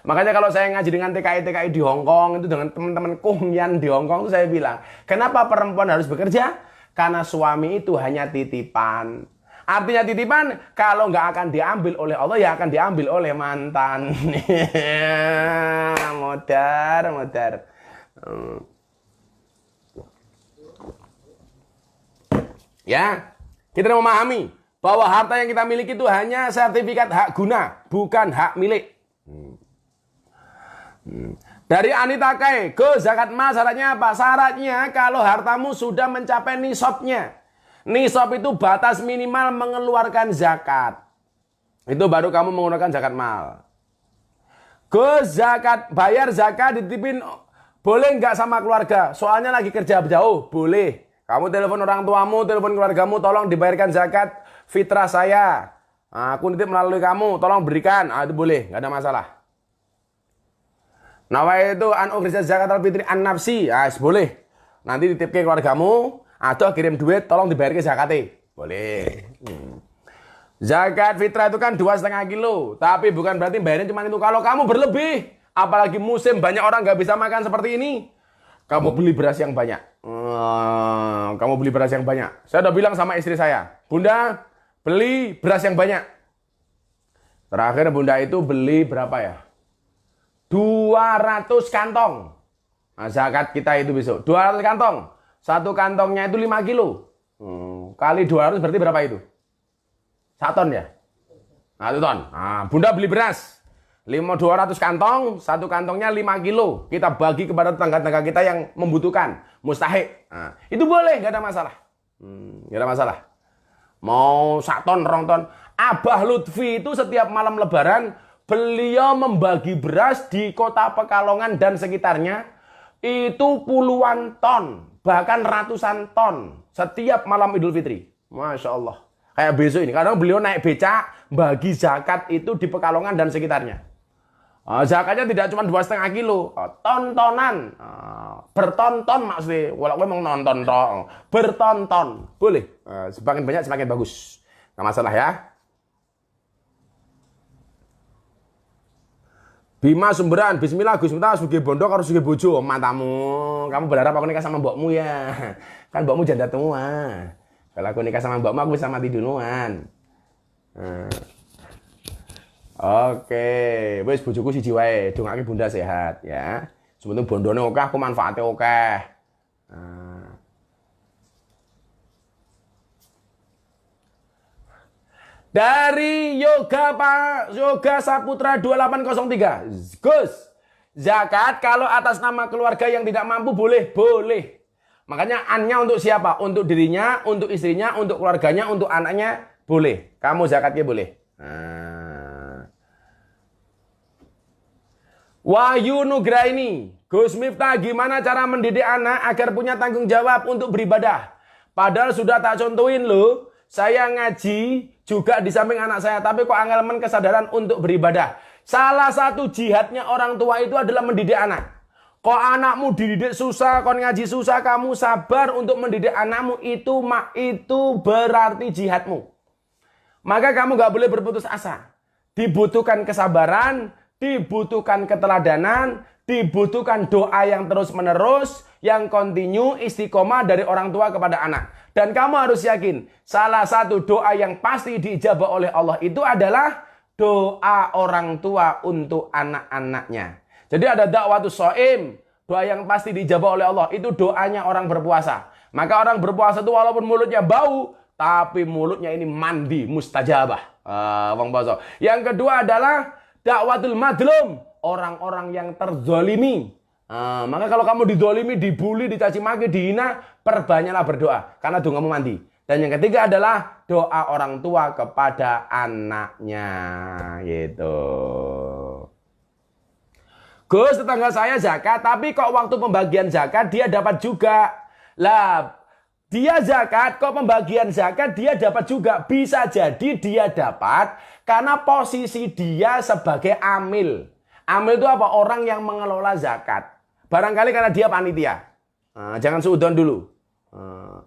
Makanya kalau saya ngaji dengan TKI di Hong Kong, itu dengan teman-teman Kongyan di Hong Kong, itu saya bilang, kenapa perempuan harus bekerja? Karena suami itu hanya titipan. Artinya titipan, kalau nggak akan diambil oleh Allah, ya akan diambil oleh mantan. Modar. Ya, kita memahami bahwa harta yang kita miliki itu hanya sertifikat hak guna, bukan hak milik. Dari Anita Kai ke zakat mal syaratnya apa? Syaratnya kalau hartamu sudah mencapai nisabnya. Nisab itu batas minimal mengeluarkan zakat. Itu baru kamu menggunakan zakat mal. Ke zakat, bayar zakat dititipin, boleh nggak sama keluarga? Soalnya lagi kerja jauh, boleh. Kamu telepon orang tuamu, telepon keluargamu, tolong dibayarkan zakat fitrah saya. Aku nitip melalui kamu, tolong berikan. Itu boleh, nggak ada masalah. Nawai itu an ukhrija zakat al-fitri an-nafsi, boleh. Nanti dititip ke keluargamu, atau kirim duit, tolong dibayar ke zakatnya. Boleh. Zakat fitrah itu kan 2,5 kilo. Tapi bukan berarti bayarnya cuma itu. Kalau kamu berlebih, apalagi musim banyak orang nggak bisa makan seperti ini, kamu beli beras yang banyak. Saya udah bilang sama istri saya, Bunda, beli beras yang banyak. Terakhir Bunda itu beli berapa ya? 200 kantong. Zakat kita itu besok. 200 kantong. Satu kantongnya itu 5 kilo. Kali 200 berarti berapa itu? 1 ton ya? 1 ton. Bunda beli beras. 200 kantong, satu kantongnya 5 kilo. Kita bagi kepada tetangga-tetangga kita yang membutuhkan. Mustahik. Itu boleh, nggak ada masalah. Nggak ada masalah. Mau 1 ton, 2 ton. Abah Lutfi itu setiap malam lebaran, beliau membagi beras di kota Pekalongan dan sekitarnya. Itu puluhan ton. Bahkan ratusan ton setiap malam Idul Fitri. Masya Allah. Kayak besok ini. Kadang beliau naik becak, bagi zakat itu di Pekalongan dan sekitarnya. Zakatnya tidak cuma 2,5 kilo. Tontonan. Bertonton maksudnya. Walau memang nonton. Bertonton. Boleh. Semakin banyak semakin bagus. Nggak masalah ya. Bima Sumberan, bismillah Gus Miftah sugih bondo karo sugih bojo. Matamu, kamu berharap aku nikah sama mbokmu ya. Kan mbokmu janda tua. Kalau aku nikah sama mbokmu aku bisa mati duluan. Oke, wis bojoku siji wae, dongake Bunda sehat ya. Sebenarnya bondone oke, aku manfaatnya oke. Dari Yoga Pak Yoga Saputra 2803. Gus, zakat kalau atas nama keluarga yang tidak mampu boleh? Boleh. Makanya annya untuk siapa? Untuk dirinya, untuk istrinya, untuk keluarganya, untuk anaknya, boleh. Kamu zakatnya boleh. Wahyu Nugraini, Gus Miftah, gimana cara mendidik anak agar punya tanggung jawab untuk beribadah? Padahal sudah tak contohin loh. Saya ngaji juga di samping anak saya, tapi kok angelemen kesadaran untuk beribadah. Salah satu jihadnya orang tua itu adalah mendidik anak. Kok anakmu dididik susah, kok ngaji susah, kamu sabar untuk mendidik anakmu, itu berarti jihadmu. Maka kamu gak boleh berputus asa. Dibutuhkan kesabaran, dibutuhkan keteladanan, dibutuhkan doa yang terus-menerus, yang kontinu, istiqomah dari orang tua kepada anak. Dan kamu harus yakin, salah satu doa yang pasti diijabah oleh Allah itu adalah doa orang tua untuk anak-anaknya. Jadi ada dakwatus shaim, doa yang pasti diijabah oleh Allah, itu doanya orang berpuasa. Maka orang berpuasa itu walaupun mulutnya bau, tapi mulutnya ini mandi, mustajabah. Yang kedua adalah dakwatul madlum, orang-orang yang terzolimi. Maka kalau kamu didolimi, dibully, dicaci maki, dihina, perbanyaklah berdoa. Karena doamu mandi. Dan yang ketiga adalah doa orang tua kepada anaknya. Gitu. Gus, tetangga saya zakat, tapi kok waktu pembagian zakat dia dapat juga. Lah, dia zakat, kok pembagian zakat dia dapat juga. Bisa jadi dia dapat karena posisi dia sebagai amil. Amil itu apa? Orang yang mengelola zakat. Barangkali karena dia panitia. Jangan suudon dulu.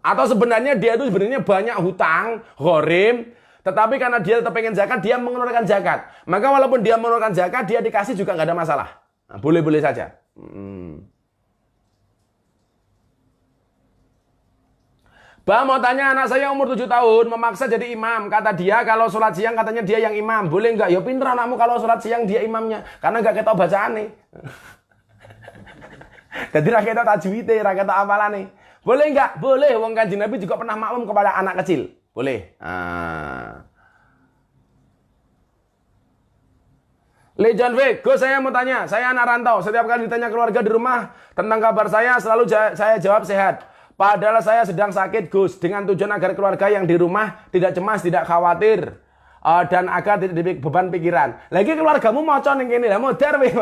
Atau sebenarnya dia itu sebenarnya banyak hutang, ghorim. Tetapi karena dia tetap pengen zakat, dia mengeluarkan zakat. Maka walaupun dia mengeluarkan zakat, dia dikasih juga nggak ada masalah. Boleh-boleh saja. Bah, mau tanya, anak saya umur 7 tahun, memaksa jadi imam. Kata dia kalau sholat siang katanya dia yang imam. Boleh nggak? Ya pinter anakmu kalau sholat siang dia imamnya. Karena nggak ketok bacaan nih. Jadi rakyat tajwidnya, rakyat apalan nih. Boleh nggak? Boleh. Wong Kanjeng Nabi juga pernah makmum kepada anak kecil. Boleh. Lejon V, Gus, saya mau tanya. Saya anak rantau. Setiap kali ditanya keluarga di rumah tentang kabar saya, selalu saya jawab sehat. Padahal saya sedang sakit, Gus. Dengan tujuan agar keluarga yang di rumah tidak cemas, tidak khawatir. Dan agar tidak beban pikiran. Lagi keluargamu maca ning kene. Lah modar weh.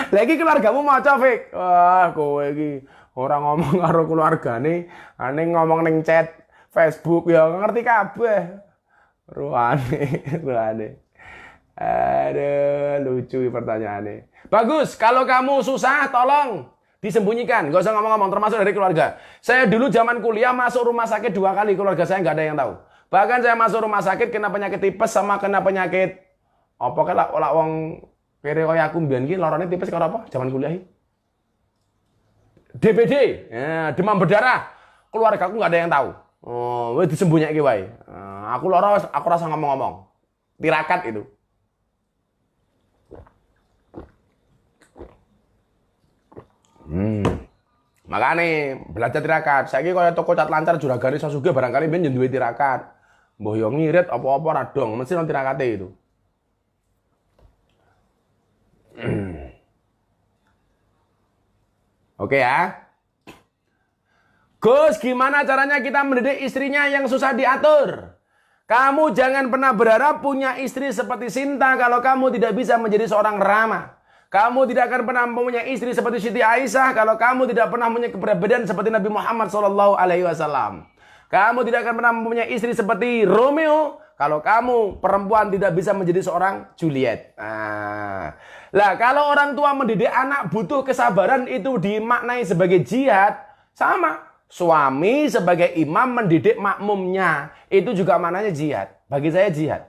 Lagi keluargamu maca, Fik. Wah, kowe iki ora ngomong karo keluargane, ane ngomong ning chat Facebook ya ngerti kabeh. Ruane. Aduh, lucu pertanyaannya. Bagus, kalau kamu susah tolong disembunyikan, gak usah ngomong-ngomong, termasuk dari keluarga. Saya dulu zaman kuliah masuk rumah sakit 2 kali, keluarga saya nggak ada yang tahu. Bahkan saya masuk rumah sakit kena penyakit tipes sama kena penyakit apa kayak wong kere kaya aku mbiyen iki lorone tipes karo apa? Zaman kuliah iki. DBD, ya, demam berdarah. Keluarga aku nggak ada yang tahu. Oh, wis disembunyikke wae. Aku lara, aku rasa ngomong-ngomong. Tirakat itu. Makane belajar tirakat. Saiki kaya toko cat lancar juragane Sasuke barangkali ben duwe tirakat. Mbah yo ngirit apa-apa ra dong, mesti nang tirakate itu. Oke ya. Gus, gimana caranya kita mendidik istrinya yang susah diatur? Kamu jangan pernah berharap punya istri seperti Sinta kalau kamu tidak bisa menjadi seorang ramah. Kamu tidak akan pernah mempunyai istri seperti Siti Aisyah kalau kamu tidak pernah mempunyai kepribadian seperti Nabi Muhammad SAW. Kamu tidak akan pernah mempunyai istri seperti Romeo kalau kamu perempuan tidak bisa menjadi seorang Juliet. Lah, kalau orang tua mendidik anak butuh kesabaran itu dimaknai sebagai jihad, sama. Suami sebagai imam mendidik makmumnya, itu juga maknanya jihad. Bagi saya jihad.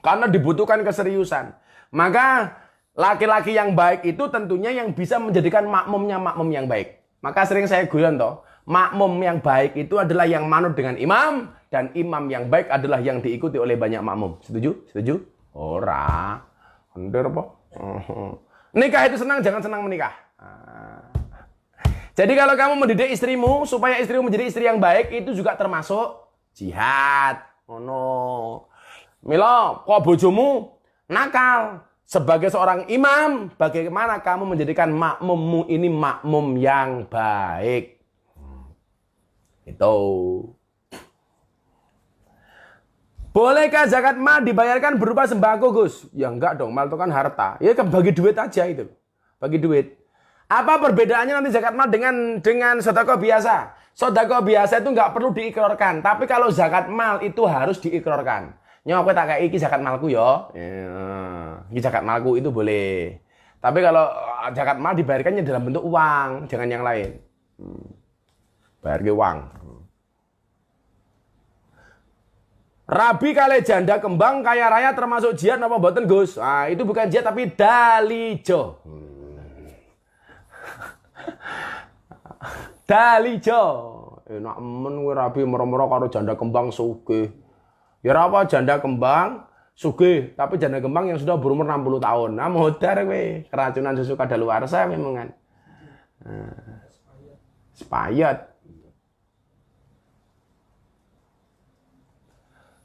Karena dibutuhkan keseriusan. Maka laki-laki yang baik itu tentunya yang bisa menjadikan makmumnya makmum yang baik. Maka sering saya guyon toh, makmum yang baik itu adalah yang manut dengan imam, dan imam yang baik adalah yang diikuti oleh banyak makmum. Setuju? Setuju? Ora. Bener apa? Nikah itu senang, jangan senang menikah. Jadi kalau kamu mendidik istrimu supaya istrimu menjadi istri yang baik, itu juga termasuk jihad. Oh no. Milo, kok bojomu nakal? Sebagai seorang imam, bagaimana kamu menjadikan makmummu ini makmum yang baik? Itu. Bolehkah zakat mal dibayarkan berupa sembako, Gus? Ya enggak dong, mal itu kan harta. Ya bagi duit aja itu. Bagi duit. Apa perbedaannya nanti zakat mal dengan sedekah biasa? Sedekah biasa itu nggak perlu diikrarkan, tapi kalau zakat mal itu harus diikrarkan. Nyoba tak kayak iki zakat malku yo. Iki zakat malku itu boleh. Tapi kalau zakat mal dibayarkannya dalam bentuk uang, jangan yang lain. Bayar ke uang. Rabi kali janda kembang kaya raya termasuk jihad apa mboten, Gus? Ah, itu bukan jihad tapi dalijo. Dalijo. Enak men kowe rabi moro-moro karo janda kembang sugih. Ya apa janda kembang sugih, tapi janda kembang yang sudah berumur 60 tahun. Nah, modar kowe, keracunan susu kadaluarsa memang kan. Spayat.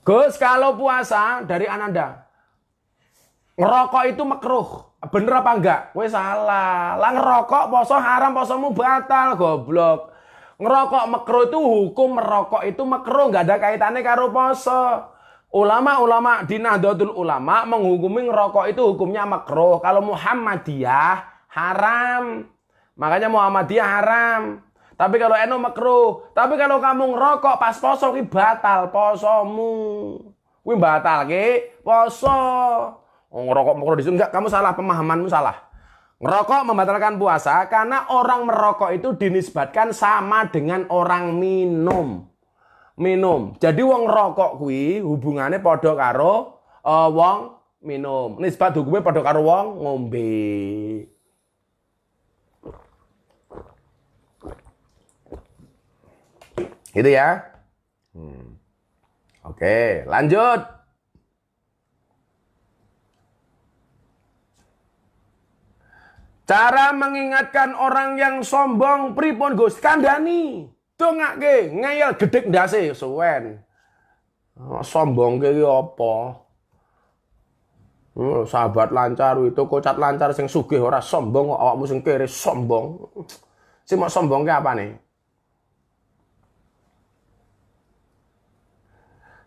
Gus, kalau puasa dari Ananda, ngerokok itu makruh. Bener apa enggak? Kowe salah. Lah ngerokok poso haram, posomu batal, goblok. Ngerokok makruh itu hukum merokok itu makruh, enggak ada kaitannya karo poso. Ulama-ulama di Nahdlatul Ulama menghukumi ngerokok itu hukumnya makruh. Kalau Muhammadiyah haram. Makanya Muhammadiyah haram. Tapi kalau NU makruh. Tapi kalau kamu ngerokok pas poso ki batal posomu. Kuwi batal ki poso. Oh, ngerokok makruh di sini enggak, kamu salah, pemahamanmu salah. Ngerokok membatalkan puasa karena orang merokok itu dinisbatkan sama dengan orang minum. Minum. Jadi wong rokok kuwi hubungannya padha karo wong minum. Nisbat hukumnya padha karo wong ngombe. Gitu ya. Oke, lanjut. Cara mengingatkan orang yang sombong pripun Gus? Kandhani. Dongake, ngeyel gedhek ndase suwen. Sombong ki apa? Sahabat lancar itu kocat lancar sing sugih ora sombong, awakmu sing kere sombong. Sing mau sombong ki apa nih?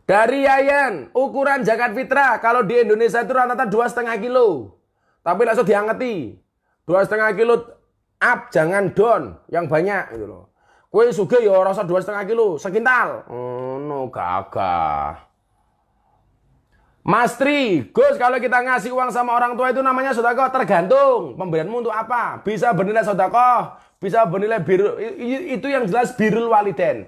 Dari Yayan, ukuran zakat fitrah kalau di Indonesia itu rata-rata 2,5 kilo. Tapi langsung diangeti. 2,5 kilo up, jangan down yang banyak gitu loh. Kue sugih ya rasa 2,5 kilo, sekintal. No gagah. Mas Tri, Gus, kalau kita ngasih uang sama orang tua itu namanya sedekah, tergantung pemberianmu untuk apa. Bisa bernilai sedekah, bisa bernilai birrul, itu yang jelas birrul waliden.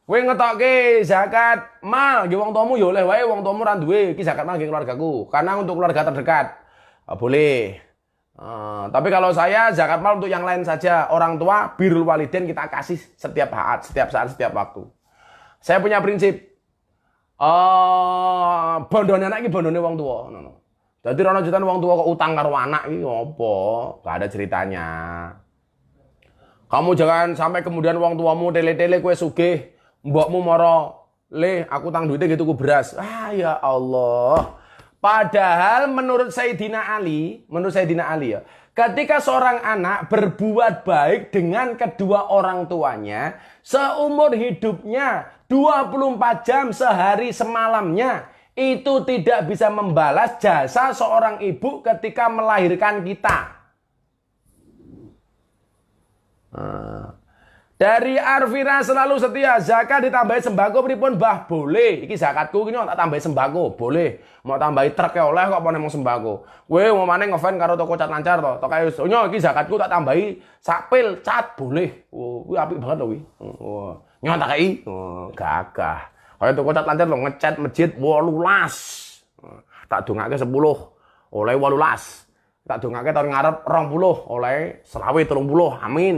Kue ngetokke zakat mal, nggih wong tuamu ya oleh wae, wong tuamu ra duwe, iki zakat mal nggih keluargaku. Karena untuk keluarga terdekat. Boleh. Tapi kalau saya zakat mal untuk yang lain saja, orang tua birrul waliden kita kasih setiap saat, setiap waktu. Saya punya prinsip bondone anak iki bondone wong tua. Jadi rono jutaan wong tua kok utang karo anak iki apa? Gak ada ceritanya. Kamu jangan sampai kemudian wong tuamu tele-tele kue sugih, mbokmu moro, "Le, aku utang duitnya gitu ku beras." Ya Allah. Padahal menurut Sayyidina Ali ya, ketika seorang anak berbuat baik dengan kedua orang tuanya, seumur hidupnya 24 jam sehari semalamnya, itu tidak bisa membalas jasa seorang ibu ketika melahirkan kita. Dari Arvira selalu setia, zakat ditambahi sembako pripun Mbah? Boleh. Iki zakatku ini tak tambahi sembako, boleh. Mau tambahi truk ya oleh kok mau sembako. Kowe mau maneh ngefan karo toko cat lancar to. Tok ae iki zakatku tak tambahi sapil cat, boleh. Kuwi apik banget lho kuwi. Nyon tak kei. Gagah. Kaya toko cat lancar lho ngecat masjid 18. Tak dongake 10 oleh 18. Tak dongake tahun ngarep 20 oleh selawe 30. Amin.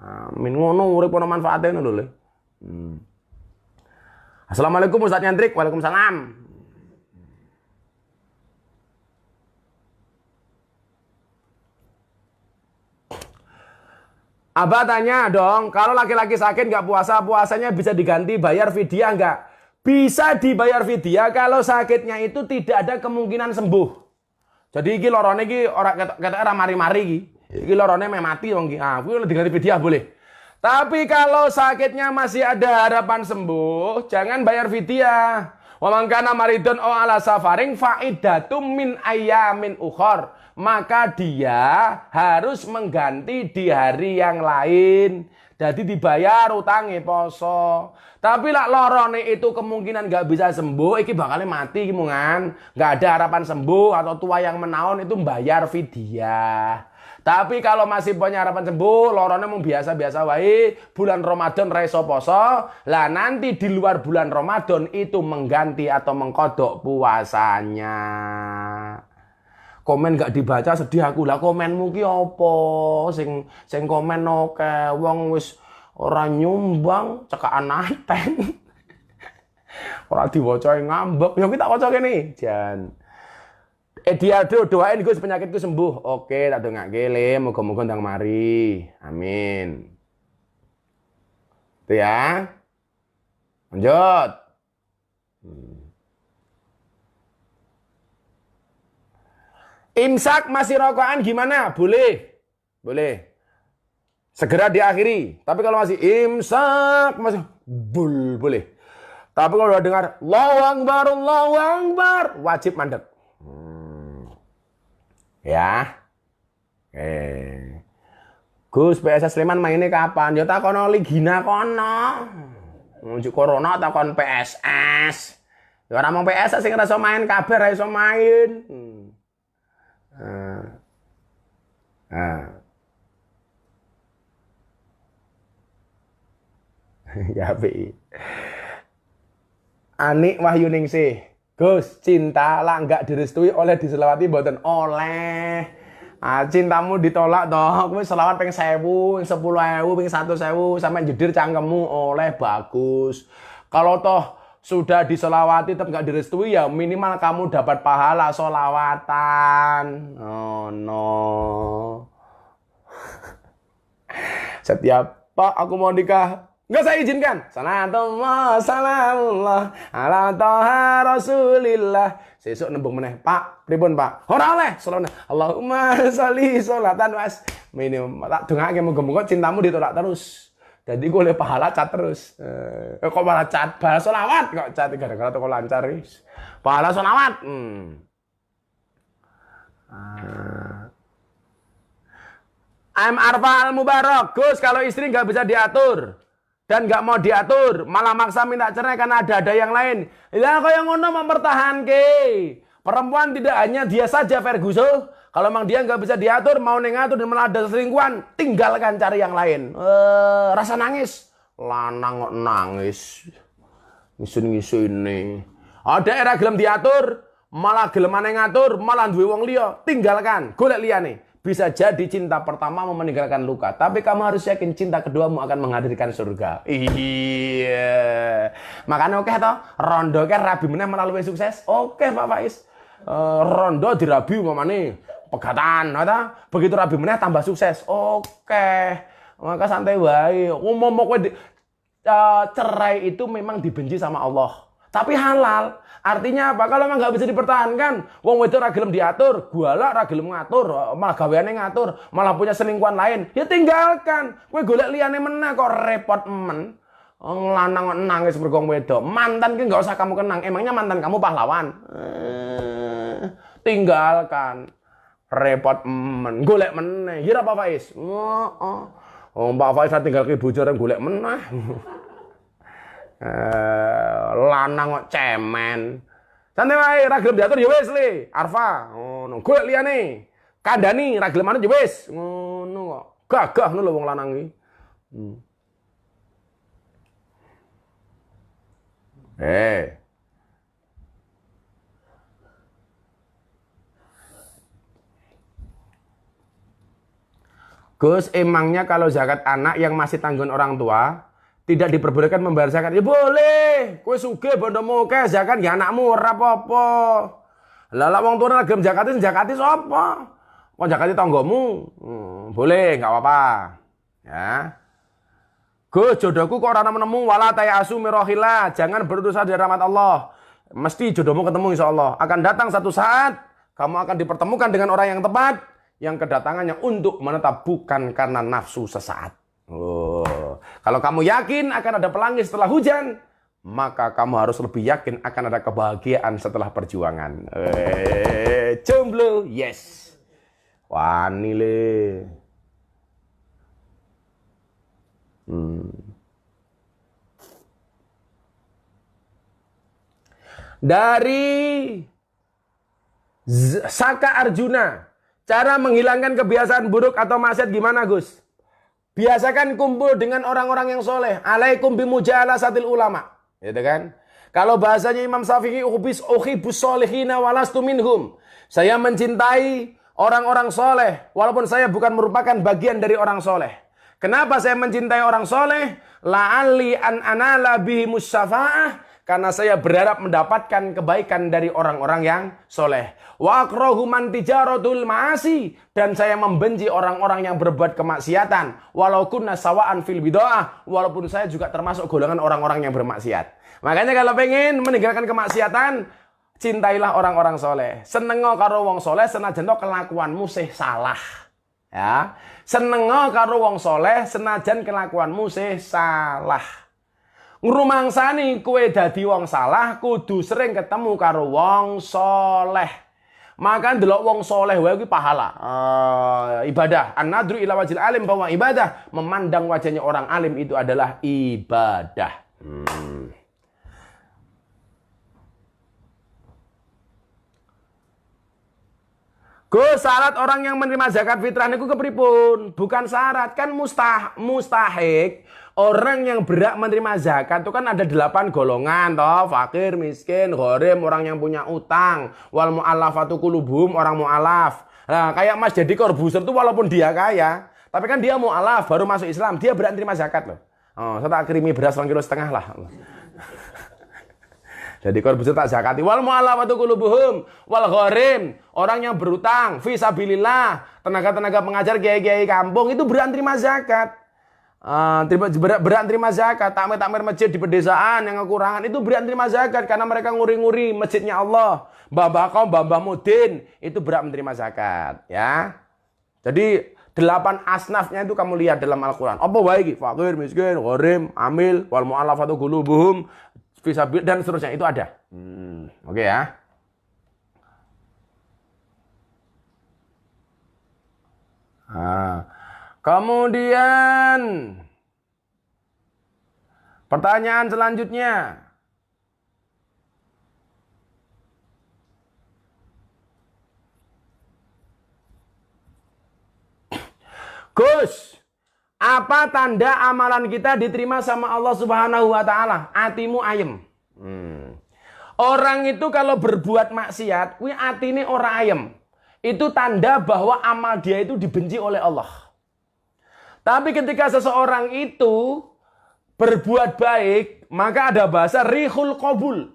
Amin ngono urip ana manfaate ngono lho. Assalamualaikum Ustaz Nyantrik. Waalaikumsalam. Abah tanya dong, kalau laki-laki sakit nggak puasa, puasanya bisa diganti bayar fidyah nggak? Bisa dibayar fidyah kalau sakitnya itu tidak ada kemungkinan sembuh. Jadi iki lorone iki ora ketok ora mari-mari iki. Iki lorone meh mati wong iki. Kuwi diganti fidyah boleh. Tapi kalau sakitnya masih ada harapan sembuh, jangan bayar fidyah. Wa man kana maridun aw ala safaring faidatum min ayyamin ukhor. Maka dia harus mengganti di hari yang lain. Jadi dibayar utangnya poso. Tapi lah lorone itu kemungkinan gak bisa sembuh, iki bakalnya mati gimungan. Gak ada harapan sembuh atau tua yang menaun itu bayar fidyah. Tapi kalau masih punya harapan sembuh, lorone mau biasa-biasa wae, bulan Ramadan reso poso, lah nanti di luar bulan Ramadan itu mengganti atau mengkodok puasanya. Komen gak dibaca sedih aku lah, komenmu ki apa? Sing komen oke, wong wis ora nyumbang cekaan anteng. Ora diwaca ngambek. Ya kita waca kene, Jan. Ediado doain Gus penyakitku sembuh. Oke, tak dongake le, muga-muga ndang mari. Amin. Itu ya. Lanjut. Imsak masih rokokan gimana? Boleh. Boleh. Segera diakhiri. Tapi kalau masih imsak masih boleh. Tapi kalau udah dengar Allahu Akbar, wajib mandek. Ya. Gus, PSS Sleman mainnya kapan? Ya takono ligina kono. Nunjuk corona takon PSS. Ya ora mung PSS sing ora iso main kabeh ora iso main. Ya Pi. Anik Wahyu Ningsih. Gus, cinta lah enggak direstui oleh diselawati mboten oleh. Cintamu ditolak toh, kowe selawat ping 1000, 10.000, ping 100.000 sampai jedir cangkemmu oleh bagus. Kalau toh sudah diselawati tetap enggak direstui ya minimal kamu dapat pahala solawatan. Oh no. Setiap Pak aku mau nikah enggak saya izinkan. Salatullah salamullah ala toha rasulillah. Sesuk nembung meneh, Pak, pripun Pak? Ora oleh, selawat. Allahumma sholli sholatan was. Minimum tak dongake muga-muga cintamu ditolak terus. Jadi gue oleh pahala cat terus. Kok malah cat, pahala sholawat kok cat gara-gara toko lancar wis. Pahala sholawat. I'm Arfa Al-Mubarak. Gus, kalau istri nggak bisa diatur dan nggak mau diatur, malah maksa minta cerai karena ada yang lain. Ya kok yang ngono mempertahanke. Perempuan tidak hanya dia saja Ferguson. Kalau memang dia nggak bisa diatur, mau nengatur dan malah ada selingkuhan, tinggalkan cari yang lain. Rasa nangis, lanang kok nangis, ngisun ini. Ada era gelem diatur, malah gelem ngatur, malah duwe wong liya, tinggalkan, golek liyane. Bisa jadi cinta pertama mau meninggalkan luka, tapi kamu harus yakin cinta keduamu akan menghadirkan surga. Iya. Makanya oke toh, rondo ke rabi meneh melalui sukses. Oke Pak Faiz. Rondo dirabi umpamane pegatan, ta? Begitu rabi meneh tambah sukses. Oke. Maka santai wae. Umum kowe cerai itu memang dibenci sama Allah. Tapi halal. Artinya apa? Kalau memang nggak bisa dipertahankan, wong wedok ra gelem diatur, gualak ra gelem ngatur, malah gaweane ngatur, malah punya selingkuhan lain, ya tinggalkan. Kowe golek liyane meneh kok repot men. Lanang nangis mergo wedok. Mantan ki nggak usah kamu kenang. Emangnya mantan kamu pahlawan? Tinggalkan. Repot men. Golek meneh. Ya Pak Faiz. Pak Faiz tinggal ke bojoran golek meneh. Lanang kok cemen. Santai wae ra gelem diatur ya wis le. Arfa ngono. Golek liyane. Kandhani ra gelem manut ya wis. Ngono kok. Gagah ngono lho wong lanang iki. Gus, emangnya kalau zakat anak yang masih tanggung orang tua tidak diperbolehkan membayar zakat? Ya boleh. Kowe sugih bondomu akeh zakat ya anakmu ora apa-apa. Lah wong tuane gelem zakati sapa? Kok zakati tanggomu? Boleh, enggak apa-apa. Ya. Gus, jodohku kok ora nemu wala tayasu mirahillah. Jangan berputus asa dari rahmat Allah. Mesti jodohmu ketemu insyaallah. Akan datang satu saat kamu akan dipertemukan dengan orang yang tepat, yang kedatangannya untuk menetap bukan karena nafsu sesaat. Kalau kamu yakin akan ada pelangi setelah hujan, maka kamu harus lebih yakin akan ada kebahagiaan setelah perjuangan. Jomblo, yes. Wani le. Dari Saka Arjuna, cara menghilangkan kebiasaan buruk atau maksiat gimana Gus? Biasakan kumpul dengan orang-orang yang soleh. Alaikum bimujalasatil ulama. Gitu kan? Kalau bahasanya Imam Syafi'i, uhibbus solihina walastu minhum. Saya mencintai orang-orang soleh, walaupun saya bukan merupakan bagian dari orang soleh. Kenapa saya mencintai orang soleh? La'alli an anala bihimus syafa'ah. Karena saya berharap mendapatkan kebaikan dari orang-orang yang soleh. Wa akrahu man tijaratul ma'asi. Dan saya membenci orang-orang yang berbuat kemaksiatan. Walau kunna sawa'an fil bid'ah. Walaupun saya juga termasuk golongan orang-orang yang bermaksiat. Makanya kalau pengen meninggalkan kemaksiatan, cintailah orang-orang soleh. Senengo karo wong soleh senajan to kelakuanmu sih salah. Ya, senengo karo wong soleh senajan kelakuanmu sih salah. Ngrumangsani kue dadi wong salah kudu sering ketemu karo wong soleh. Maka ndelok wong soleh wae kuwi pahala. Ibadah. An-nadru ila wajhil alim, bahwa ibadah memandang wajahnya orang alim itu adalah ibadah. Gus, syarat orang yang menerima zakat fitrah niku kepripun? Bukan syarat, kan mustahik. Orang yang berhak menerima zakat itu kan ada 8 golongan toh, fakir, miskin, gharim, orang yang punya utang, wal mu'allafatu qulubuhum, orang mu'allaf. Nah, kayak Mas Deddy Corbuzier itu walaupun dia kaya, tapi kan dia mu'allaf, baru masuk Islam, dia berhak menerima zakat loh. Oh, saya tak kirimi beras 1,5 kilo lah. Jadi Corbuzier tak zakati. Wal mu'allafatu qulubuhum wal gharim, orang yang berutang fi sabilillah, tenaga-tenaga pengajar, kiai-kiai kampung itu berhak terima zakat. Berhak terima zakat. Takmir masjid di pedesaan yang kekurangan itu berhak terima zakat karena mereka nguri-nguri masjidnya Allah. Mbah kaum, Mbah Mudin itu berhak menerima zakat, ya. Jadi 8 asnafnya itu kamu lihat dalam Al-Qur'an. Apa wae iki? Fakir, miskin, gharim, amil, wal mu'allafatu qulubuhum, fisabil dan seterusnya itu ada. Oke ya. Kemudian pertanyaan selanjutnya. Gus, apa tanda amalan kita diterima sama Allah Subhanahu wa taala? Atimu ayem. Orang itu kalau berbuat maksiat, kuwi atine ora ayem. Itu tanda bahwa amal dia itu dibenci oleh Allah. Tapi ketika seseorang itu berbuat baik, maka ada bahasa rihul qabul.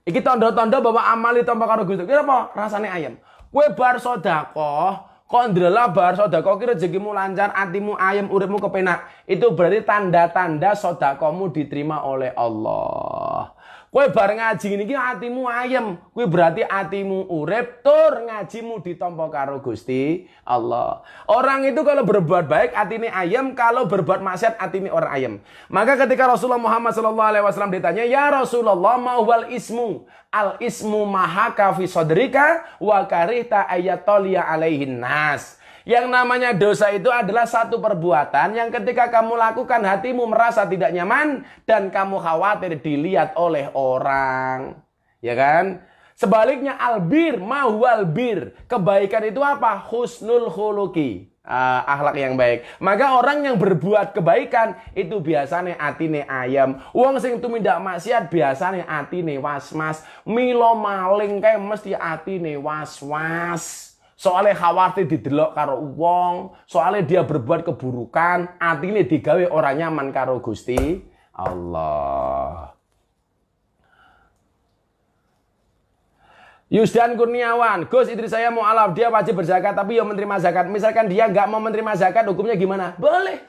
Iki tanda-tanda bahwa amal itu tanpa karo Gusti. Kira apa? Rasane ayem. Kowe bar sedekah, kok ndelala bar sedekah ki rezekimu lancar, atimu ayem, uripmu kepenak. Itu berarti tanda-tanda sedekahmu diterima oleh Allah. Kowe bar ngaji niki atimu ayem, kuwi berarti atimu urip tur ngajimu ditampa karo Gusti Allah. Orang itu kalau berbuat baik atine ayem, kalau berbuat maksiat atine ora ayem. Maka ketika Rasulullah Muhammad SAW ditanya, "Ya Rasulullah, ma huwal ismu?" Al ismu mahaka fi sadrika wa karihta ayatoliya alaihin nas. Yang namanya dosa itu adalah satu perbuatan yang ketika kamu lakukan hatimu merasa tidak nyaman dan kamu khawatir dilihat oleh orang. Ya kan? Sebaliknya albir, mahual bir. Kebaikan itu apa? Husnul khuluqi. Akhlak yang baik. Maka orang yang berbuat kebaikan itu biasanya atine ayam. Wong sing tumindak maksiat biasanya atine was-was. Milo maling kae mesti atine was-was. Soalnya khawatir didelok karo wong, soalnya dia berbuat keburukan, atine digawe orang nyaman karo Gusti Allah. Yusdan Kurniawan, Gus, istri saya mau alaf, dia wajib berzakat tapi ya menerima zakat. Misalkan dia nggak mau menerima zakat, hukumnya gimana? Boleh.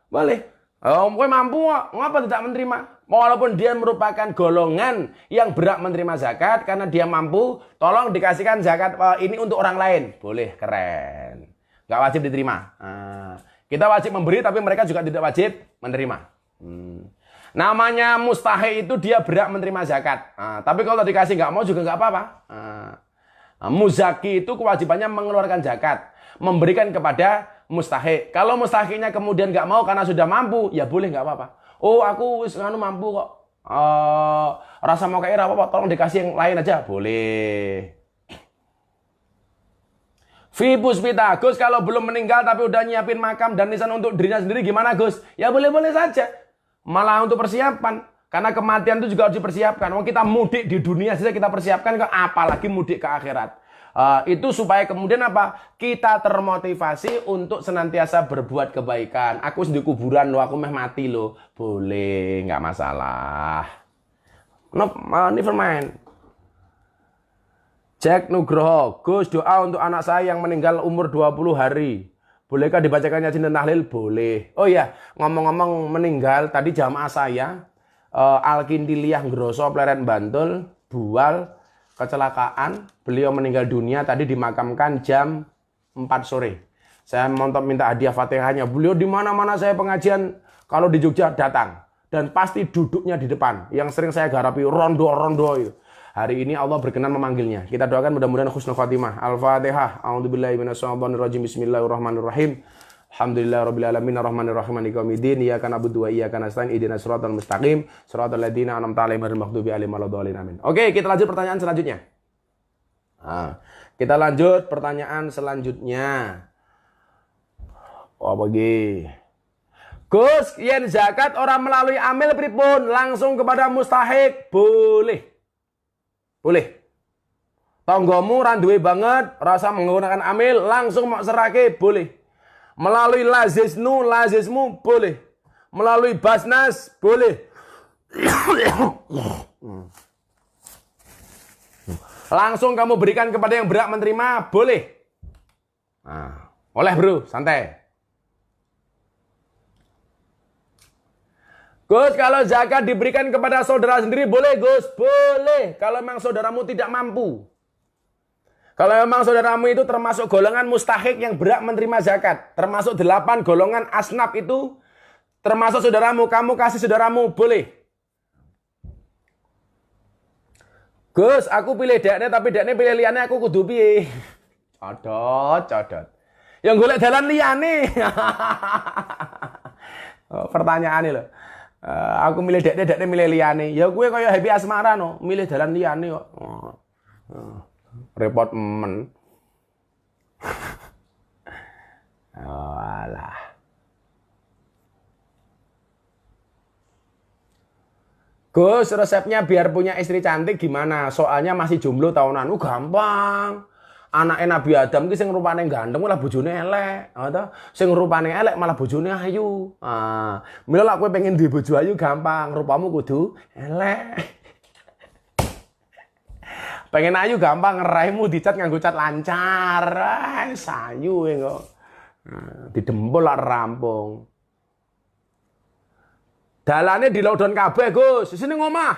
Boleh. Kowe mampu kok, ngapa tidak menerima? Walaupun dia merupakan golongan yang berhak menerima zakat karena dia mampu, tolong dikasihkan zakat ini untuk orang lain. Boleh, keren. Nggak wajib diterima. Kita wajib memberi tapi mereka juga tidak wajib menerima. Namanya mustahik itu dia berhak menerima zakat. Tapi kalau dikasih nggak mau juga nggak apa-apa. Muzaki itu kewajibannya mengeluarkan zakat, memberikan kepada mustahik. Kalau mustahiknya kemudian nggak mau karena sudah mampu, ya boleh nggak apa-apa. Oh, aku wis mampu kok. Rasa mau kayak apa-apa, tolong dikasih yang lain aja, boleh. Fi puspita, Gus kalau belum meninggal tapi udah nyiapin makam dan nisan untuk dirinya sendiri gimana Gus? Ya boleh-boleh saja. Malah untuk persiapan. Karena kematian itu juga harus dipersiapkan. Kalau kita mudik di dunia saja kita persiapkan, apalagi mudik ke akhirat. Itu supaya kemudian apa? Kita termotivasi untuk senantiasa berbuat kebaikan. Aku di kuburan loh, aku meh mati loh. Boleh, nggak masalah. No, never mind. Jack Nugroho, Gus doa untuk anak saya yang meninggal umur 20 hari. Bolehkah dibacakan Yasin dan Tahlil? Boleh. Oh iya, ngomong-ngomong meninggal, tadi jamaah saya Al-Kindiliyah Ngroso Pleret Bantul Bual kecelakaan, beliau meninggal dunia tadi dimakamkan jam 4 sore. Saya minta hadiah Fatihahnya. Beliau di mana-mana saya pengajian kalau di Jogja datang dan pasti duduknya di depan. Yang sering saya garapi rondo-rondo itu. Hari ini Allah berkenan memanggilnya. Kita doakan mudah-mudahan husnul khatimah. Al-Fatihah. A'udzubillahi minasyaitonirrajim. Bismillahirrahmanirrahim. Alhamdulillahirabbil alamin arrahmanir rahim maliki yaumiddin. Iyyaka na'budu wa iyyaka nasta'in. Ihdinas siratal mustaqim. Shiratal ladzina an'amta 'alaihim ghairil maghdubi 'alaihim waladdallin. Amin. Oke, kita lanjut pertanyaan selanjutnya. Kita lanjut pertanyaan selanjutnya. Apa lagi? Gus, yen zakat orang melalui amil pripun langsung kepada mustahik? Boleh. Boleh. Tonggomu randuwe banget, rasa menggunakan amil, langsung mau serake, boleh. Melalui lazismu, boleh. Melalui basnas, boleh. Langsung kamu berikan kepada yang berhak menerima, boleh. Nah, oleh bro, santai. Gus, kalau zakat diberikan kepada saudara sendiri, boleh Gus? Boleh, kalau memang saudaramu tidak mampu. Kalau memang saudaramu itu termasuk golongan mustahik yang berhak menerima zakat. Termasuk 8 golongan asnaf itu. Termasuk saudaramu, kamu kasih saudaramu, boleh. Gus, aku pilih dekne tapi dekne pilih liyane aku kudu piye? Codot. Yang golek dalan liyane. Pertanyaan ini loh. Aku milih dekne milih liyane. Ya gue kaya Happy Asmara no, milih dalan liyane kok. Repot men. Alah. Gus, resepnya biar punya istri cantik gimana? Soalnya masih jomblo tahunan. Gampang. Anake Nabi Adam ki sing rupane ganteng malah bojone elek, atau sing rupane elek malah bojone ayu. Mila lak kowe pengen duwe bojo ayu gampang, rupamu kudu elek. Pengen ayu gampang, ngeraimu dicat nganggo cat lancar. Sayu kok. Didempul lak rampung. Dalane dilodon kabeh, Gus. Sini ngomah.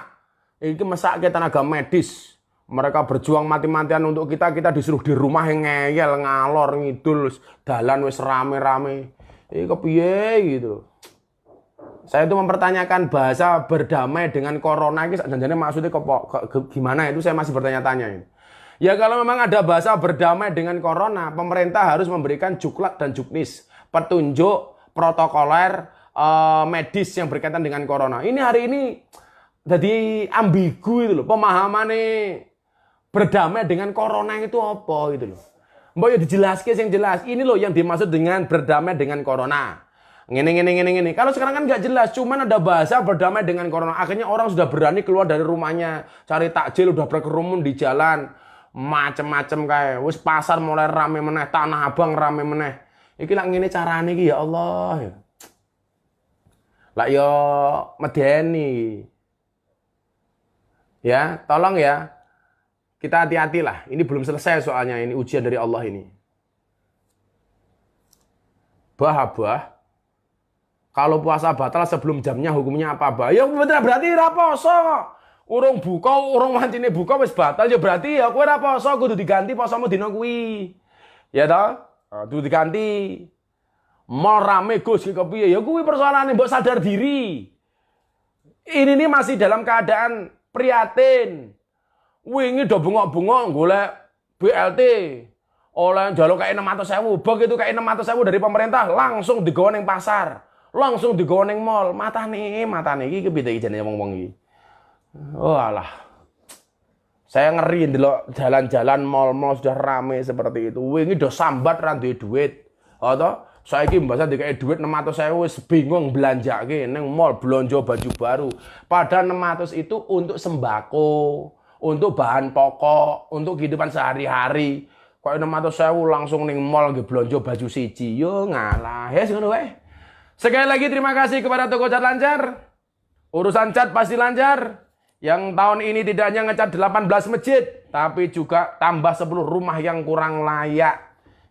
Iki mesake tenaga medis. Mereka berjuang mati-matian untuk kita disuruh di rumah yang ngeyel, ngalor, ngidul, dalan wis rame-rame. Ini kepiye gitu. Saya itu mempertanyakan bahasa berdamai dengan corona ini janjane maksudnya gimana itu saya masih bertanya-tanya ini. Ya kalau memang ada bahasa berdamai dengan corona, pemerintah harus memberikan juklak dan juknis, petunjuk protokoler medis yang berkaitan dengan corona. Ini hari ini jadi ambigu itu loh, pemahamannya berdamai dengan corona itu apa gitu loh. Mbak ya dijelaskan yang jelas. Ini loh yang dimaksud dengan berdamai dengan corona. Ngene. Kalau sekarang kan nggak jelas, cuman ada bahasa berdamai dengan corona. Akhirnya orang sudah berani keluar dari rumahnya, cari takjil, udah berkerumun di jalan, macem-macem kayak. Wis pasar mulai rame meneh, Tanah Abang rame meneh. Iki lak ngene carane iki ya Allah ya. Lah yo medeni. Ya, tolong ya. Kita hati-hatilah. Ini belum selesai soalnya, ini ujian dari Allah ini. Abah, kalau puasa batal sebelum jamnya hukumnya apa, Abah? Ya berarti ra poso kok. Urung buka, urung wancine buka wis batal ya berarti ya kowe ra poso kudu diganti posomu dina kuwi. Ya toh? Kudu diganti. Mal rame Gus iki kepiye? Ya kuwi persoalane mbok sadar diri. Ini nih masih dalam keadaan prihatin. Wingi do bengok-bengok golek BLT. Oleh njaluk kayak 600.000, begitu kayak 600.000 dari pemerintah langsung digawa ning pasar, langsung digawa ning mall. Matane iki kepiye jane wong-wong iki. Oh alah. Saya ngeri ndelok jalan-jalan mall-mall sudah rame seperti itu. Wingi do sambat ra duwe duit. Atau saiki mbasa dikek duit 600.000 wis bingung belanjake ning mall blonjo baju baru. Padahal 600 itu untuk sembako, untuk bahan pokok, untuk kehidupan sehari-hari. Kok 600.000 langsung ning mall nggih blonjo baju siji. Yo ngalah. Ya ngono wae. Sekali lagi terima kasih kepada Toko Cat Lancar. Urusan cat pasti lancar. Yang tahun ini tidak hanya ngecat 18 masjid, tapi juga tambah 10 rumah yang kurang layak.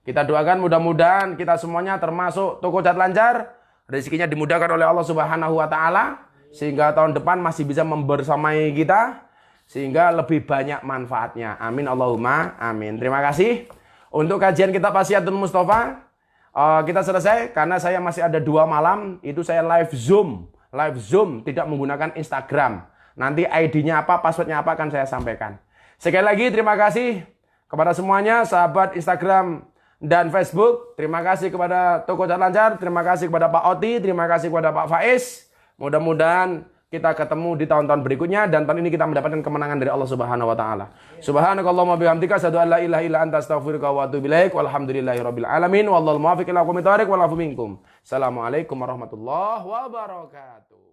Kita doakan mudah-mudahan kita semuanya termasuk Toko Cat Lancar, rezekinya dimudahkan oleh Allah Subhanahu wa taala sehingga tahun depan masih bisa membersamai kita. sehingga lebih banyak manfaatnya. Amin Allahumma amin. Terima kasih. Untuk kajian kitab Wasiatun Mustafa kita selesai karena saya masih ada 2 malam itu saya live Zoom tidak menggunakan Instagram. Nanti ID-nya apa, passwordnya apa akan saya sampaikan. Sekali lagi terima kasih kepada semuanya sahabat Instagram dan Facebook. Terima kasih kepada Toko Cat Lancar, terima kasih kepada Pak Oti, terima kasih kepada Pak Faiz. Mudah-mudahan kita ketemu di tahun-tahun berikutnya dan tahun ini kita mendapatkan kemenangan dari Allah Subhanahu wa taala. Subhanakallahumma bihamdika asyhadu an la ilaha illa anta astaghfiruka wa atubu ilaik. Walhamdulillahirabbil alamin. Wallahul muwaffiq ila aqwamit thoriq wal afu minkum. Assalamualaikum warahmatullahi wabarakatuh.